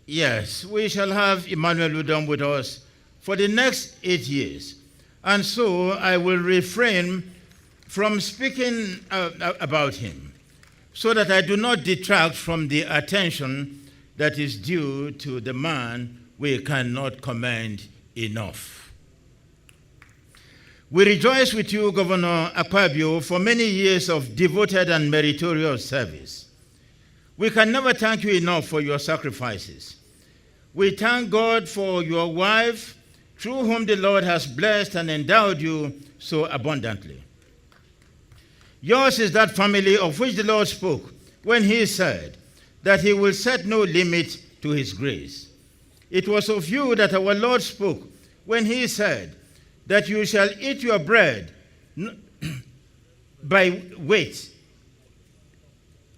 Emmanuel Udom with us for the next 8 years. And so I will refrain from speaking about him so that I do not detract from the attention that is due to the man we cannot commend enough. We rejoice with you, Governor Akpabio, for many years of devoted and meritorious service. We can never thank you enough for your sacrifices. We thank God for your wife, through whom the Lord has blessed and endowed you so abundantly. Yours is that family of which the Lord spoke when he said that he will set no limit to his grace. It was of you that our Lord spoke when he said that you shall eat your bread by weight.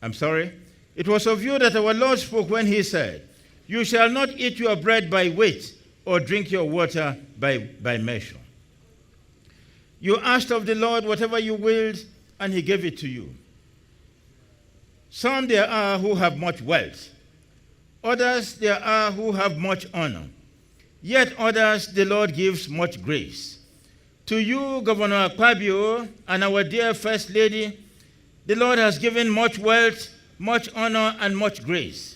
It was of you that our Lord spoke when he said, you shall not eat your bread by weight or drink your water by measure. You asked of the Lord whatever you willed, and he gave it to you. Some there are who have much wealth. Others there are who have much honor. Yet others the Lord gives much grace. To you, Governor Akpabio, and our dear First Lady, the Lord has given much wealth, much honor, and much grace.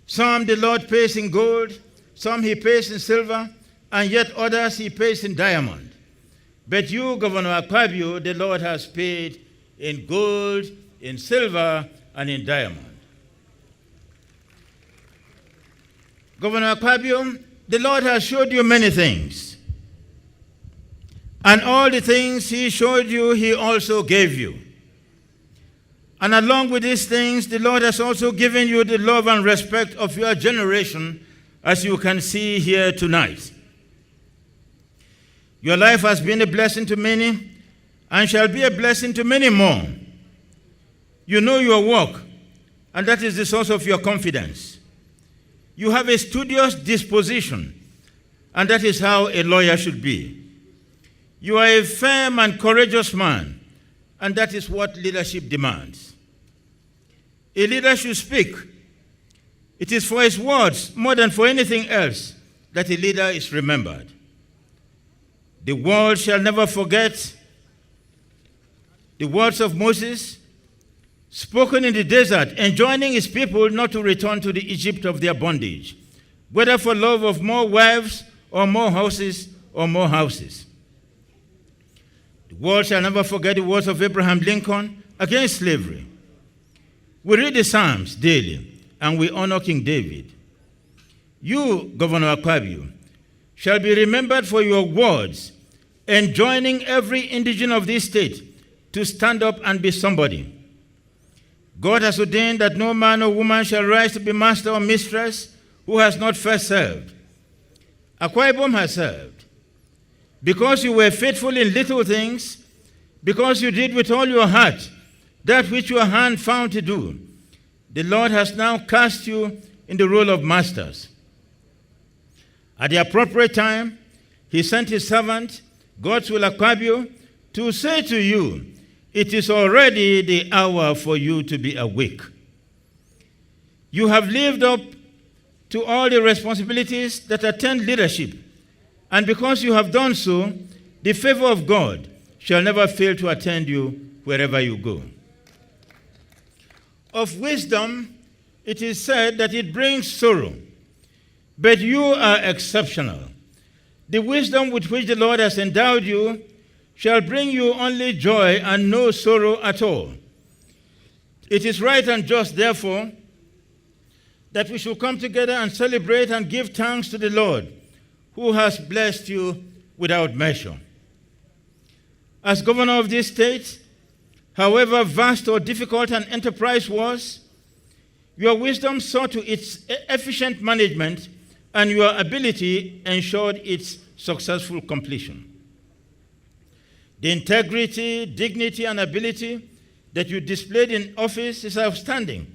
Some the Lord pays in gold, some he pays in silver, and yet others he pays in diamond. But you, Governor Akpabio, the Lord has paid in gold, in silver, and in diamond. Governor Akpabio, the Lord has showed you many things. And all the things he showed you, he also gave you. And along with these things, the Lord has also given you the love and respect of your generation, as you can see here tonight. Your life has been a blessing to many and shall be a blessing to many more. You know your work, and that is the source of your confidence. You have a studious disposition, and that is how a lawyer should be. You are a firm and courageous man, and that is what leadership demands. A leader should speak. It is for his words, more than for anything else, that a leader is remembered. The world shall never forget the words of Moses, spoken in the desert, enjoining his people not to return to the Egypt of their bondage, whether for love of more wives or more houses or more houses. The world shall never forget the words of Abraham Lincoln against slavery. We read the Psalms daily, and we honor King David. You, Governor Akpabio, shall be remembered for your words, enjoining every indigene of this state to stand up and be somebody. God has ordained that no man or woman shall rise to be master or mistress who has not first served. Akwa Ibom has served. Because you were faithful in little things, because you did with all your heart that which your hand found to do, the Lord has now cast you in the role of masters. At the appropriate time, he sent his servant, God's will Akpabio, to say to you, it is already the hour for you to be awake. You have lived up to all the responsibilities that attend leadership, and because you have done so, the favor of God shall never fail to attend you wherever you go. Of wisdom, it is said that it brings sorrow, but you are exceptional. The wisdom with which the Lord has endowed you shall bring you only joy and no sorrow at all. It is right and just, therefore, that we should come together and celebrate and give thanks to the Lord, who has blessed you without measure. As governor of this state, however vast or difficult an enterprise was, your wisdom saw to its efficient management, and your ability ensured its successful completion. The integrity, dignity, and ability that you displayed in office is outstanding.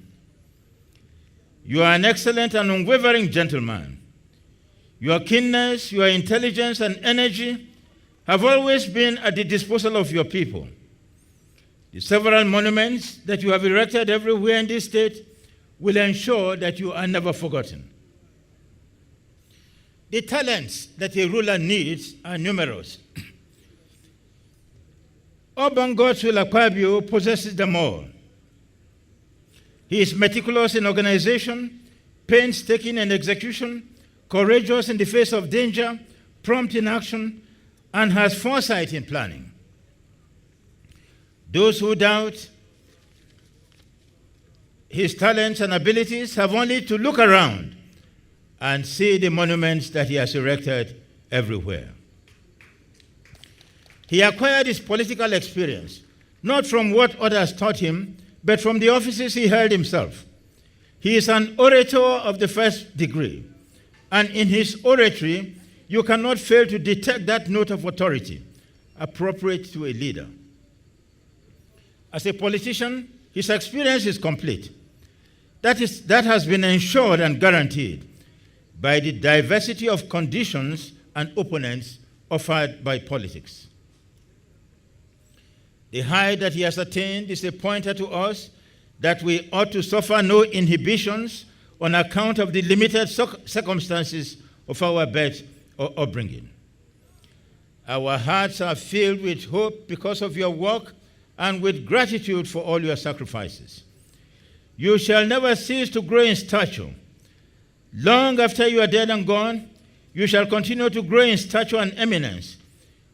You are an excellent and unwavering gentleman. Your keenness, your intelligence, and energy have always been at the disposal of your people. The several monuments that you have erected everywhere in this state will ensure that you are never forgotten. The talents that a ruler needs are numerous. Urban God's will Akpabio possesses them all. He is meticulous in organization, painstaking in execution, courageous in the face of danger, prompt in action, and has foresight in planning. Those who doubt his talents and abilities have only to look around and see the monuments that he has erected everywhere. He acquired his political experience, not from what others taught him, but from the offices he held himself. He is an orator of the first degree, and in his oratory, you cannot fail to detect that note of authority appropriate to a leader. As a politician, his experience is complete. That has been ensured and guaranteed by the diversity of conditions and opponents offered by politics. The height that he has attained is a pointer to us that we ought to suffer no inhibitions on account of the limited circumstances of our birth or upbringing. Our hearts are filled with hope because of your work and with gratitude for all your sacrifices. You shall never cease to grow in stature. Long after you are dead and gone, you shall continue to grow in stature and eminence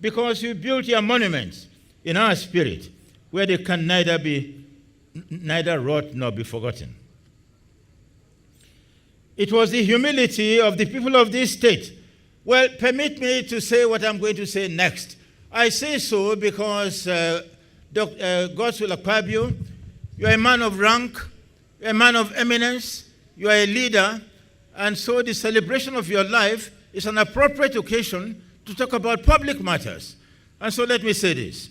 because you built your monuments in our spirit, where they can neither rot nor be forgotten. It was the humility of the people of this state. Well, permit me to say what I'm going to say next. I say so because God's will Akpabio, you are a man of rank, you are a man of eminence, you are a leader, and so the celebration of your life is an appropriate occasion to talk about public matters. And so let me say this.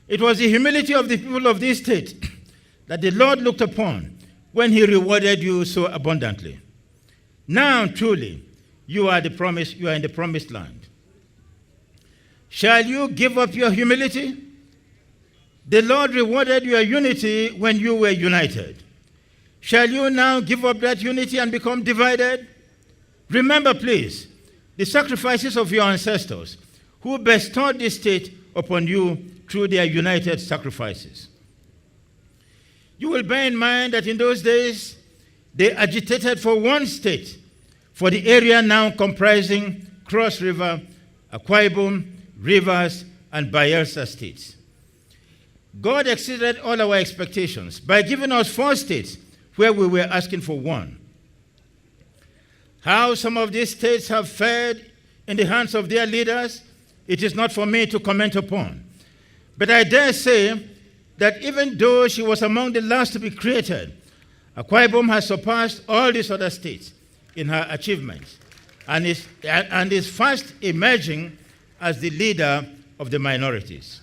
It was the humility of the people of this state that the Lord looked upon when he rewarded you so abundantly. Now, truly, you are in the promised land. Shall you give up your humility? The Lord rewarded your unity when you were united. Shall you now give up that unity and become divided? Remember, please, the sacrifices of your ancestors, who bestowed this state upon you through their united sacrifices. You will bear in mind that in those days, they agitated for one state, for the area now comprising Cross River, Akwa Ibom, Rivers, and Bayelsa states. God exceeded all our expectations by giving us 4 states where we were asking for 1. How some of these states have fared in the hands of their leaders, it is not for me to comment upon. But I dare say that even though she was among the last to be created, Akwa Ibom has surpassed all these other states in her achievements and is fast emerging as the leader of the minorities.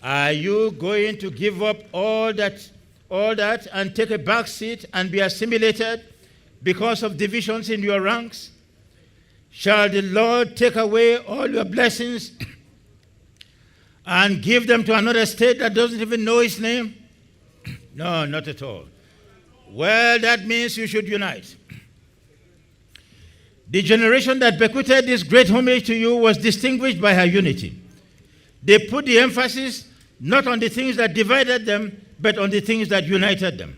Are you going to give up all that and take a back seat and be assimilated because of divisions in your ranks? Shall the Lord take away all your blessings and give them to another state that doesn't even know his name? No, not at all. Well, that means you should unite. The generation that bequeathed this great homage to you was distinguished by her unity. They put the emphasis not on the things that divided them, but on the things that united them.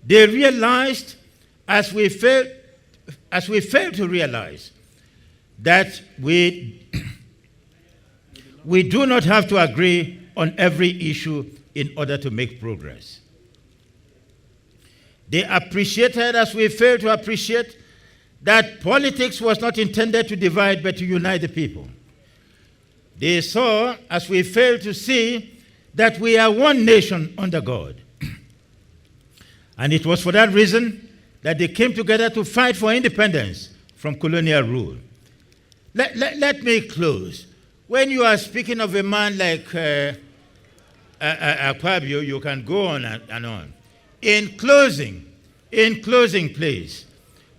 They realized, as we failed to realize, that we do not have to agree on every issue in order to make progress. They appreciated, as we failed to appreciate, that politics was not intended to divide but to unite the people. They saw, as we failed to see, that we are one nation under God. And it was for that reason that they came together to fight for independence from colonial rule. Let me close. When you are speaking of a man like Akpabio, you can go on and on. In closing, please,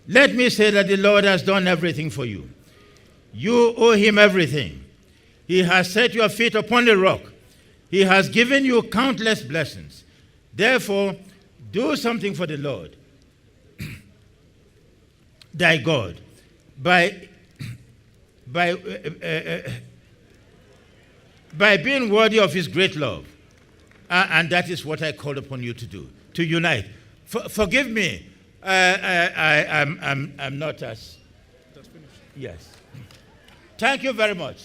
let me say that the Lord has done everything for you. You owe him everything. He has set your feet upon the rock. He has given you countless blessings. Therefore, do something for the Lord, thy God, by being worthy of his great love. And that is what I called upon you to do, to unite. Forgive me. I'm not as... Yes. Thank you very much.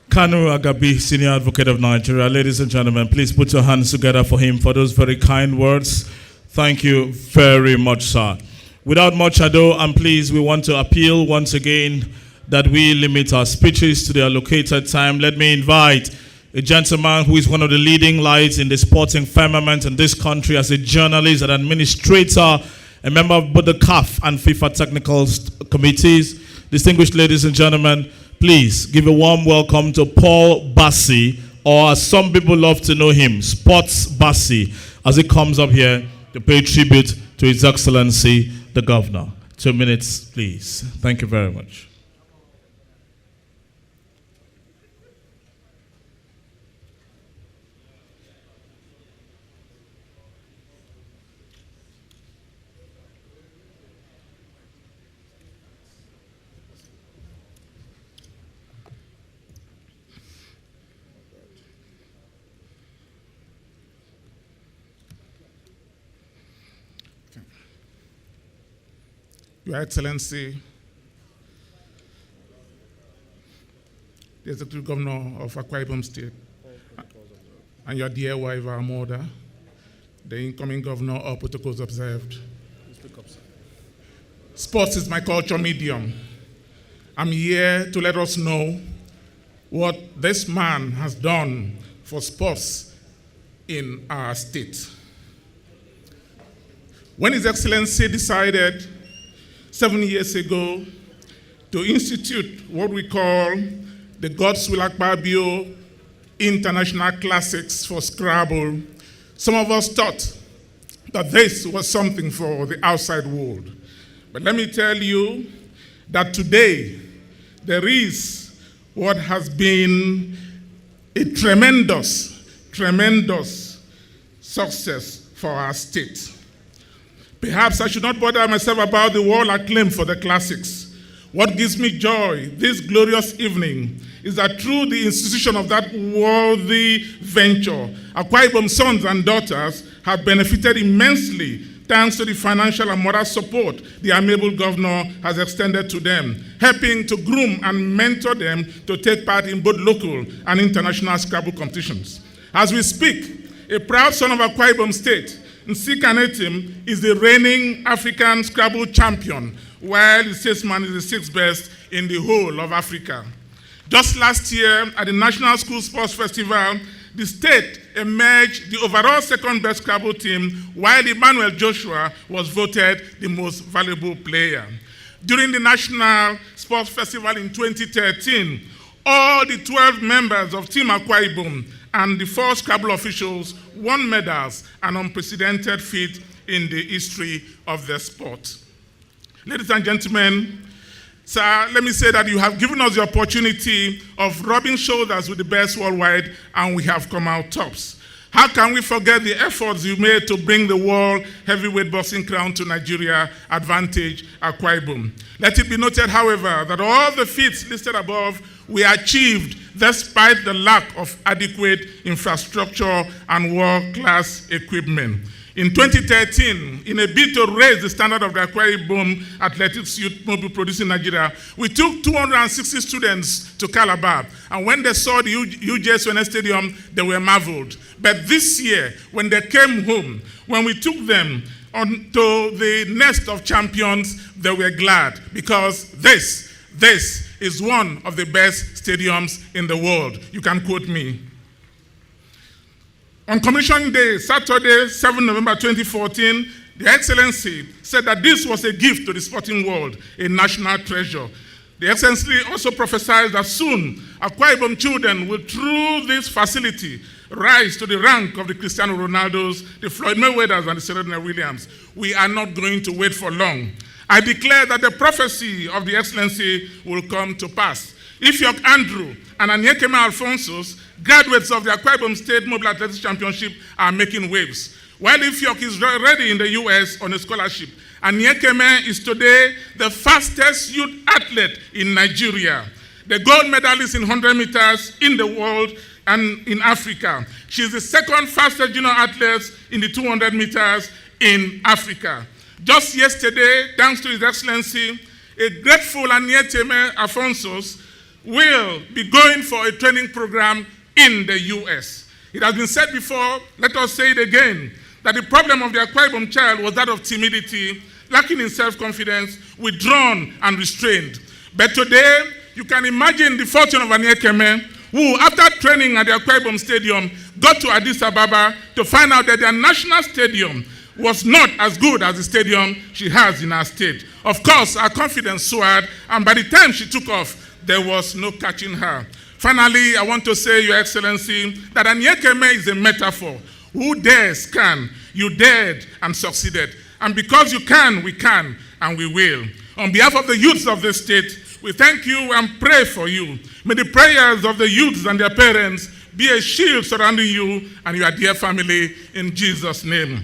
Kanu Agabi, Senior Advocate of Nigeria. Ladies and gentlemen, please put your hands together for him for those very kind words. Thank you very much, sir. Without much ado, and please, we want to appeal once again that we limit our speeches to the allocated time. Let me invite a gentleman who is one of the leading lights in the sporting firmament in this country as a journalist, an administrator, a member of both the CAF and FIFA technical committees. Distinguished ladies and gentlemen, please give a warm welcome to Paul Bassi, or as some people love to know him, Sports Bassi, as he comes up here to pay tribute to His Excellency, the Governor. 2 minutes, please. Thank you very much. Your Excellency, the Executive Governor of Akwa Ibom State, and your dear wife, our mother, the incoming governor, all protocols observed. Sports is my culture medium. I'm here to let us know what this man has done for sports in our state. When His Excellency decided 7 years ago to institute what we call the God's Will Akpabio International Classics for Scrabble, some of us thought that this was something for the outside world. But let me tell you that today there is what has been a tremendous success for our state. Perhaps I should not bother myself about the world acclaim for the classics. What gives me joy this glorious evening is that through the institution of that worthy venture, Akwa Ibom sons and daughters have benefited immensely thanks to the financial and moral support the amiable governor has extended to them, helping to groom and mentor them to take part in both local and international Scrabble competitions. As we speak, a proud son of Akwa Ibom State, Nsikanetim, is the reigning African Scrabble champion, while the statesman is the sixth best in the whole of Africa. Just last year, at the National School Sports Festival, the state emerged the overall second best Scrabble team, while Emmanuel Joshua was voted the most valuable player. During the National Sports Festival in 2013, all the 12 members of Team Akwa Ibom and the 4 Scrabble officials won medals, an unprecedented feat in the history of the sport. Ladies and gentlemen, sir, let me say that you have given us the opportunity of rubbing shoulders with the best worldwide, and we have come out tops. How can we forget the efforts you made to bring the world heavyweight boxing crown to Nigeria, advantage Akwa Ibom? Let it be noted, however, that all the feats listed above were achieved despite the lack of adequate infrastructure and world-class equipment. In 2013, in a bid to raise the standard of the Akwa Ibom athletics youth mobile produced in Nigeria, we took 260 students to Calabar, and when they saw the UJSON Stadium, they were marveled. But this year, when they came home, when we took them onto the nest of champions, they were glad, because this is one of the best stadiums in the world. You can quote me. On Commissioning Day, Saturday, 7 November 2014, the Excellency said that this was a gift to the sporting world, a national treasure. The Excellency also prophesied that soon Akwa Ibom children will, through this facility, rise to the rank of the Cristiano Ronaldos, the Floyd Mayweathers, and the Serena Williams. We are not going to wait for long. I declare that the prophecy of the Excellency will come to pass. Ifyok Andrew and Anyekeme Alphonsus, graduates of the Akwa Ibom State Mobile Athletics Championship, are making waves. While Ifyok is ready in the US on a scholarship, Anyekeme is today the fastest youth athlete in Nigeria, the gold medalist in 100 meters in the world and in Africa. She is the second fastest junior athlete in the 200 meters in Africa. Just yesterday, thanks to His Excellency, a grateful Anyekeme Alphonsus will be going for a training program in the US. It has been said before, let us say it again, that the problem of the Akwa Ibom child was that of timidity, lacking in self-confidence, withdrawn and restrained. But today, you can imagine the fortune of Anyekeme, who, after training at the Akwa Ibom Stadium, got to Addis Ababa to find out that their national stadium was not as good as the stadium she has in her state. Of course, her confidence soared, and by the time she took off, there was no catching her. Finally, I want to say, Your Excellency, that Anyekeme is a metaphor. Who dares can. You dared and succeeded. And because you can, we can, and we will. On behalf of the youths of this state, we thank you and pray for you. May the prayers of the youths and their parents be a shield surrounding you and your dear family, in Jesus' name.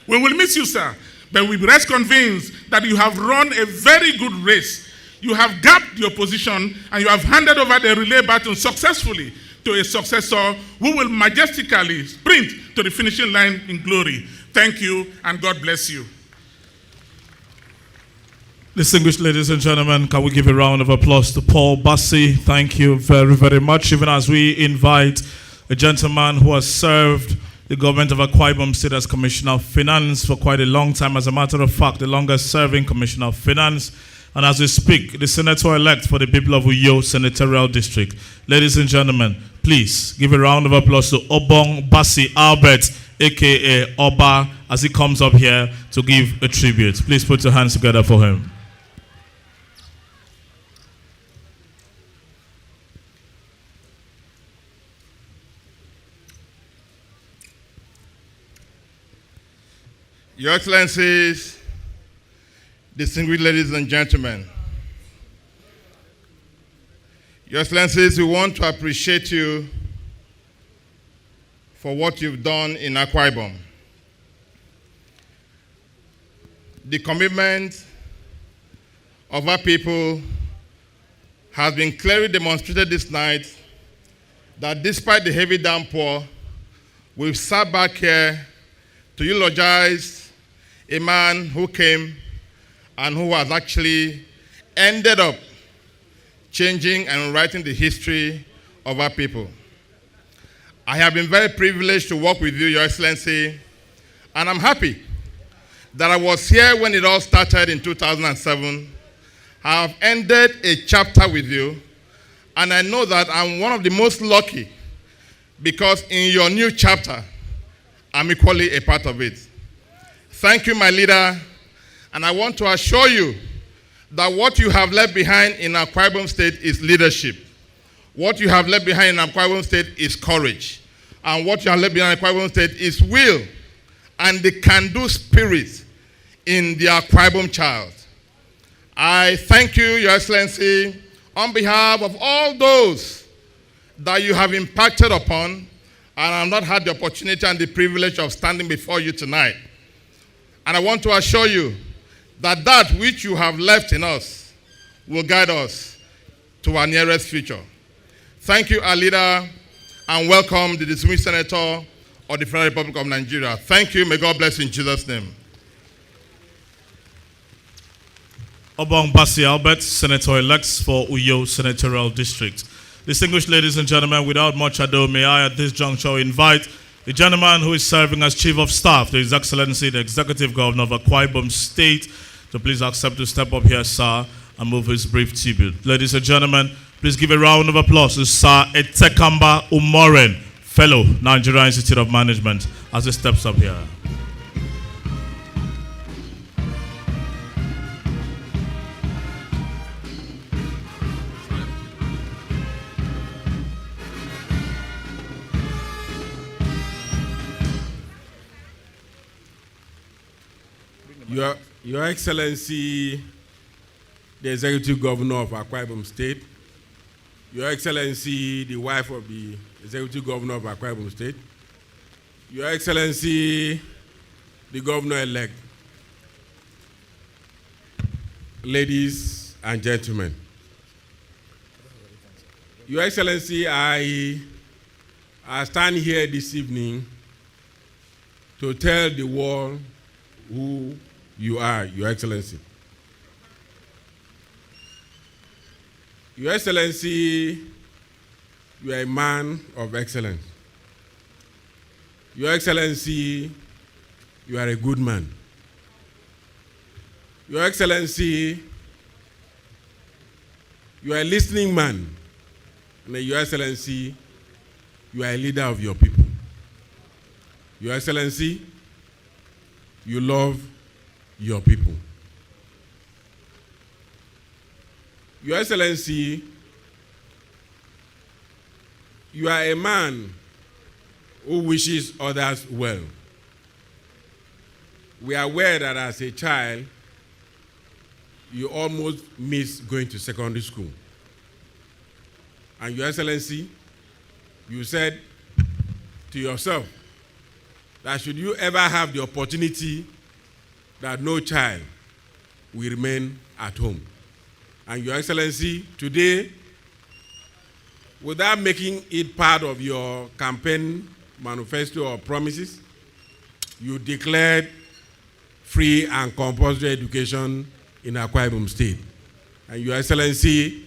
We will miss you, sir, but we rest convinced that you have run a very good race. You have gapped the opposition, and you have handed over the relay baton successfully to a successor who will majestically sprint to the finishing line in glory. Thank you, and God bless you. Distinguished ladies and gentlemen, can we give a round of applause to Paul Bassi? Thank you very, very much. Even as we invite a gentleman who has served the government of Akwa Ibom State as Commissioner of Finance for quite a long time. As a matter of fact, the longest serving Commissioner of Finance. And as we speak, the Senator-elect for the people of Uyo Senatorial District. Ladies and gentlemen, please give a round of applause to Obong Bassi Albert, a.k.a. Oba, as he comes up here to give a tribute. Please put your hands together for him. Your Excellencies, distinguished ladies and gentlemen, Your Excellencies, we want to appreciate you for what you've done in Akwa Ibom. the commitment of our people has been clearly demonstrated this night, that despite the heavy downpour, we've sat back here to eulogize a man who came and who has actually ended up changing and writing the history of our people. I have been very privileged to work with you, Your Excellency, and I'm happy that I was here when it all started in 2007. I have ended a chapter with you, and I know that I'm one of the most lucky because in your new chapter, I'm equally a part of it. Thank you, my leader, and I want to assure you that what you have left behind in Akwa Ibom State is leadership. What you have left behind in Akwa Ibom State is courage. And what you have left behind in Akwa Ibom State is will and the can-do spirit in the Akwa Ibom child. I thank you, Your Excellency, on behalf of all those that you have impacted upon, and I have not had the opportunity and the privilege of standing before you tonight. And I want to assure you that that which you have left in us will guide us to our nearest future. Thank you, our leader, and welcome the distinguished Senator of the Federal Republic of Nigeria. Thank you. May God bless you in Jesus' name. Obong Basi Albert, Senator-elect for Uyo Senatorial District. Distinguished ladies and gentlemen, without much ado, may I at this juncture invite the gentleman who is serving as Chief of Staff to His Excellency, the Executive Governor of Akwa Ibom State, to please accept to step up here, sir, and move his brief tribute. Ladies and gentlemen, please give a round of applause to Sir Etekamba Umoren, Fellow, Nigeria Institute of Management, as he steps up here. Your Excellency, the Executive Governor of Akwa Ibom State, Your Excellency, the wife of the Executive Governor of Akwa Ibom State, Your Excellency, the Governor-elect, ladies and gentlemen. Your Excellency, I stand here this evening to tell the world who you are, Your Excellency. Your Excellency, you are a man of excellence. Your Excellency, you are a good man. Your Excellency, you are a listening man. And Your Excellency, you are a leader of your people. Your Excellency, you love your people. Your Excellency, you are a man who wishes others well. We are aware that as a child, you almost missed going to secondary school. And Your Excellency, you said to yourself that should you ever have the opportunity that no child will remain at home. And Your Excellency, today, without making it part of your campaign manifesto or promises, you declared free and compulsory education in Akwa Ibom State. And Your Excellency,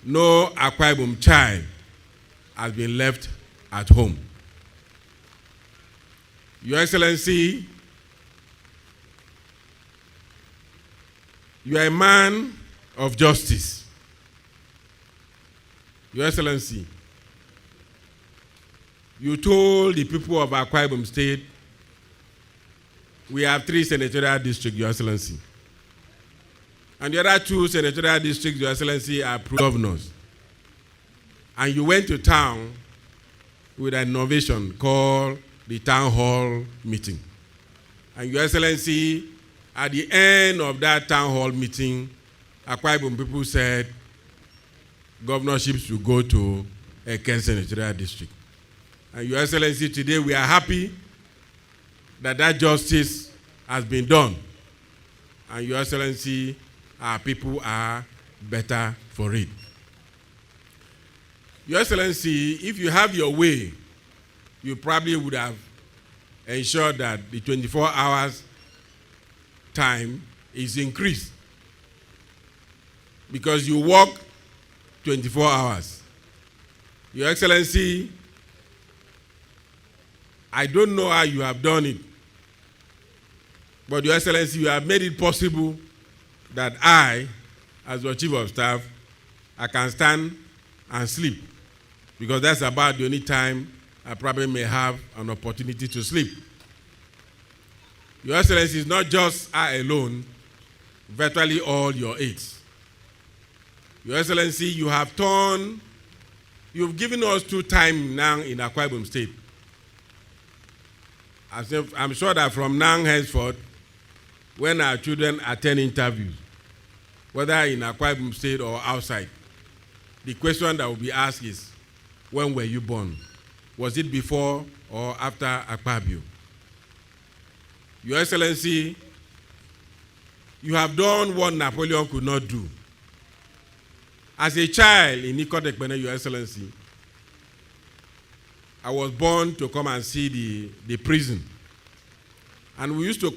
no Akwa Ibom child has been left at home. Your Excellency, you are a man of justice. Your Excellency, you told the people of Akwa Ibom State, we have 3 senatorial districts, Your Excellency. And the other 2 senatorial districts, Your Excellency, are governors. And you went to town with an innovation called the town hall meeting. And Your Excellency, at the end of that town hall meeting, Akwa Ibom people said governorship should go to Eken Senatorial District. And Your Excellency, today we are happy that that justice has been done. and Your Excellency, our people are better for it. Your Excellency, if you have your way, you probably would have ensured that the 24 hours time is increased, because you work 24 hours. Your Excellency, I don't know how you have done it, but Your Excellency, you have made it possible that I, as your Chief of Staff, I can stand and sleep, because that's about the only time I probably may have an opportunity to sleep. Your Excellency, is not just I alone, virtually all your aides. Your Excellency, you've given us 2 times now in Akwa Ibom State. I'm sure that from now henceforth, when our children attend interviews, whether in Akwa Ibom State or outside, the question that will be asked is, when were you born? Was it before or after Akpabio? Your Excellency, you have done what Napoleon could not do. As a child in Ikot-Ekpene, Your Excellency, I was born to come and see the prison. And we used to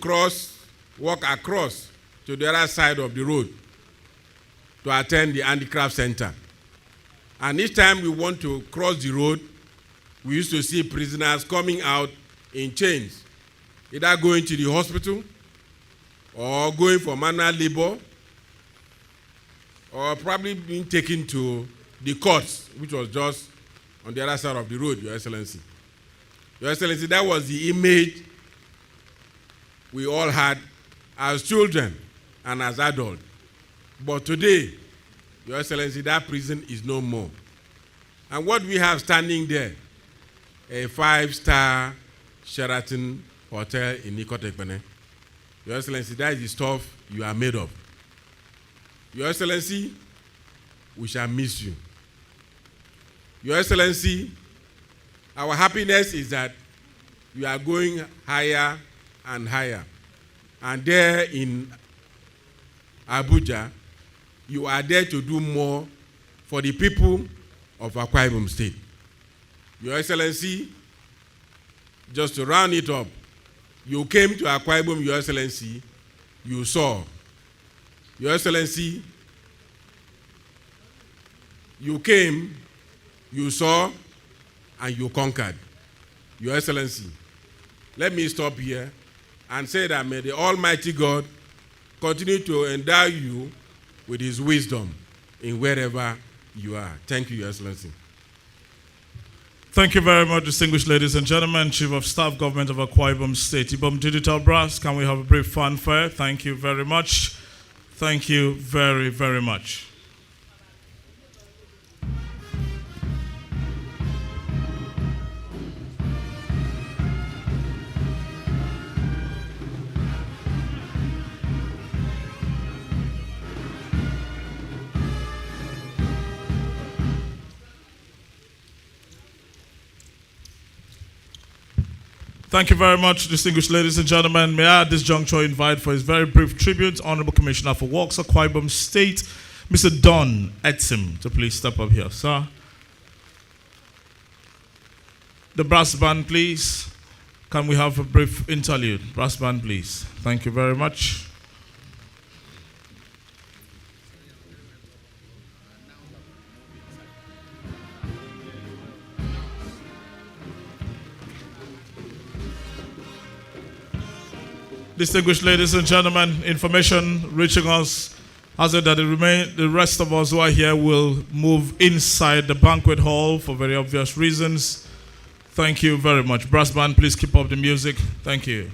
walk across to the other side of the road to attend the handicraft center. And each time we want to cross the road, we used to see prisoners coming out in chains, either going to the hospital or going for manual labor, or probably being taken to the courts, which was just on the other side of the road, Your Excellency. Your Excellency, that was the image we all had as children and as adults. But today, Your Excellency, that prison is no more. And what we have standing there, a 5-star Sheraton hotel in Ikot-Ekpene. Your Excellency, that is the stuff you are made of. Your Excellency, we shall miss you. Your Excellency, our happiness is that you are going higher and higher. And there in Abuja, you are there to do more for the people of Akwa Ibom State. Your Excellency, just to round it up, you came to Akwa Ibom, Your Excellency, you saw. Your Excellency, you came, you saw, and you conquered. Your Excellency, let me stop here and say that may the Almighty God continue to endow you with His wisdom in wherever you are. Thank you, Your Excellency. Thank you very much, distinguished ladies and gentlemen. Chief of Staff, Government of Akwa Ibom State. Ibom Digital Brass, can we have a brief fanfare? Thank you very much. Thank you very, very much. Thank you very much, distinguished ladies and gentlemen. May I at this juncture invite for his very brief tribute, Honorable Commissioner for Works, Akwa Ibom State, Mr. Don Etzim, to please step up here, sir. The brass band, please. Can we have a brief interlude? Brass band, please. Thank you very much. Distinguished ladies and gentlemen, information reaching us has it that the rest of us who are here will move inside the banquet hall for very obvious reasons. Thank you very much. Brass band, please keep up the music. Thank you.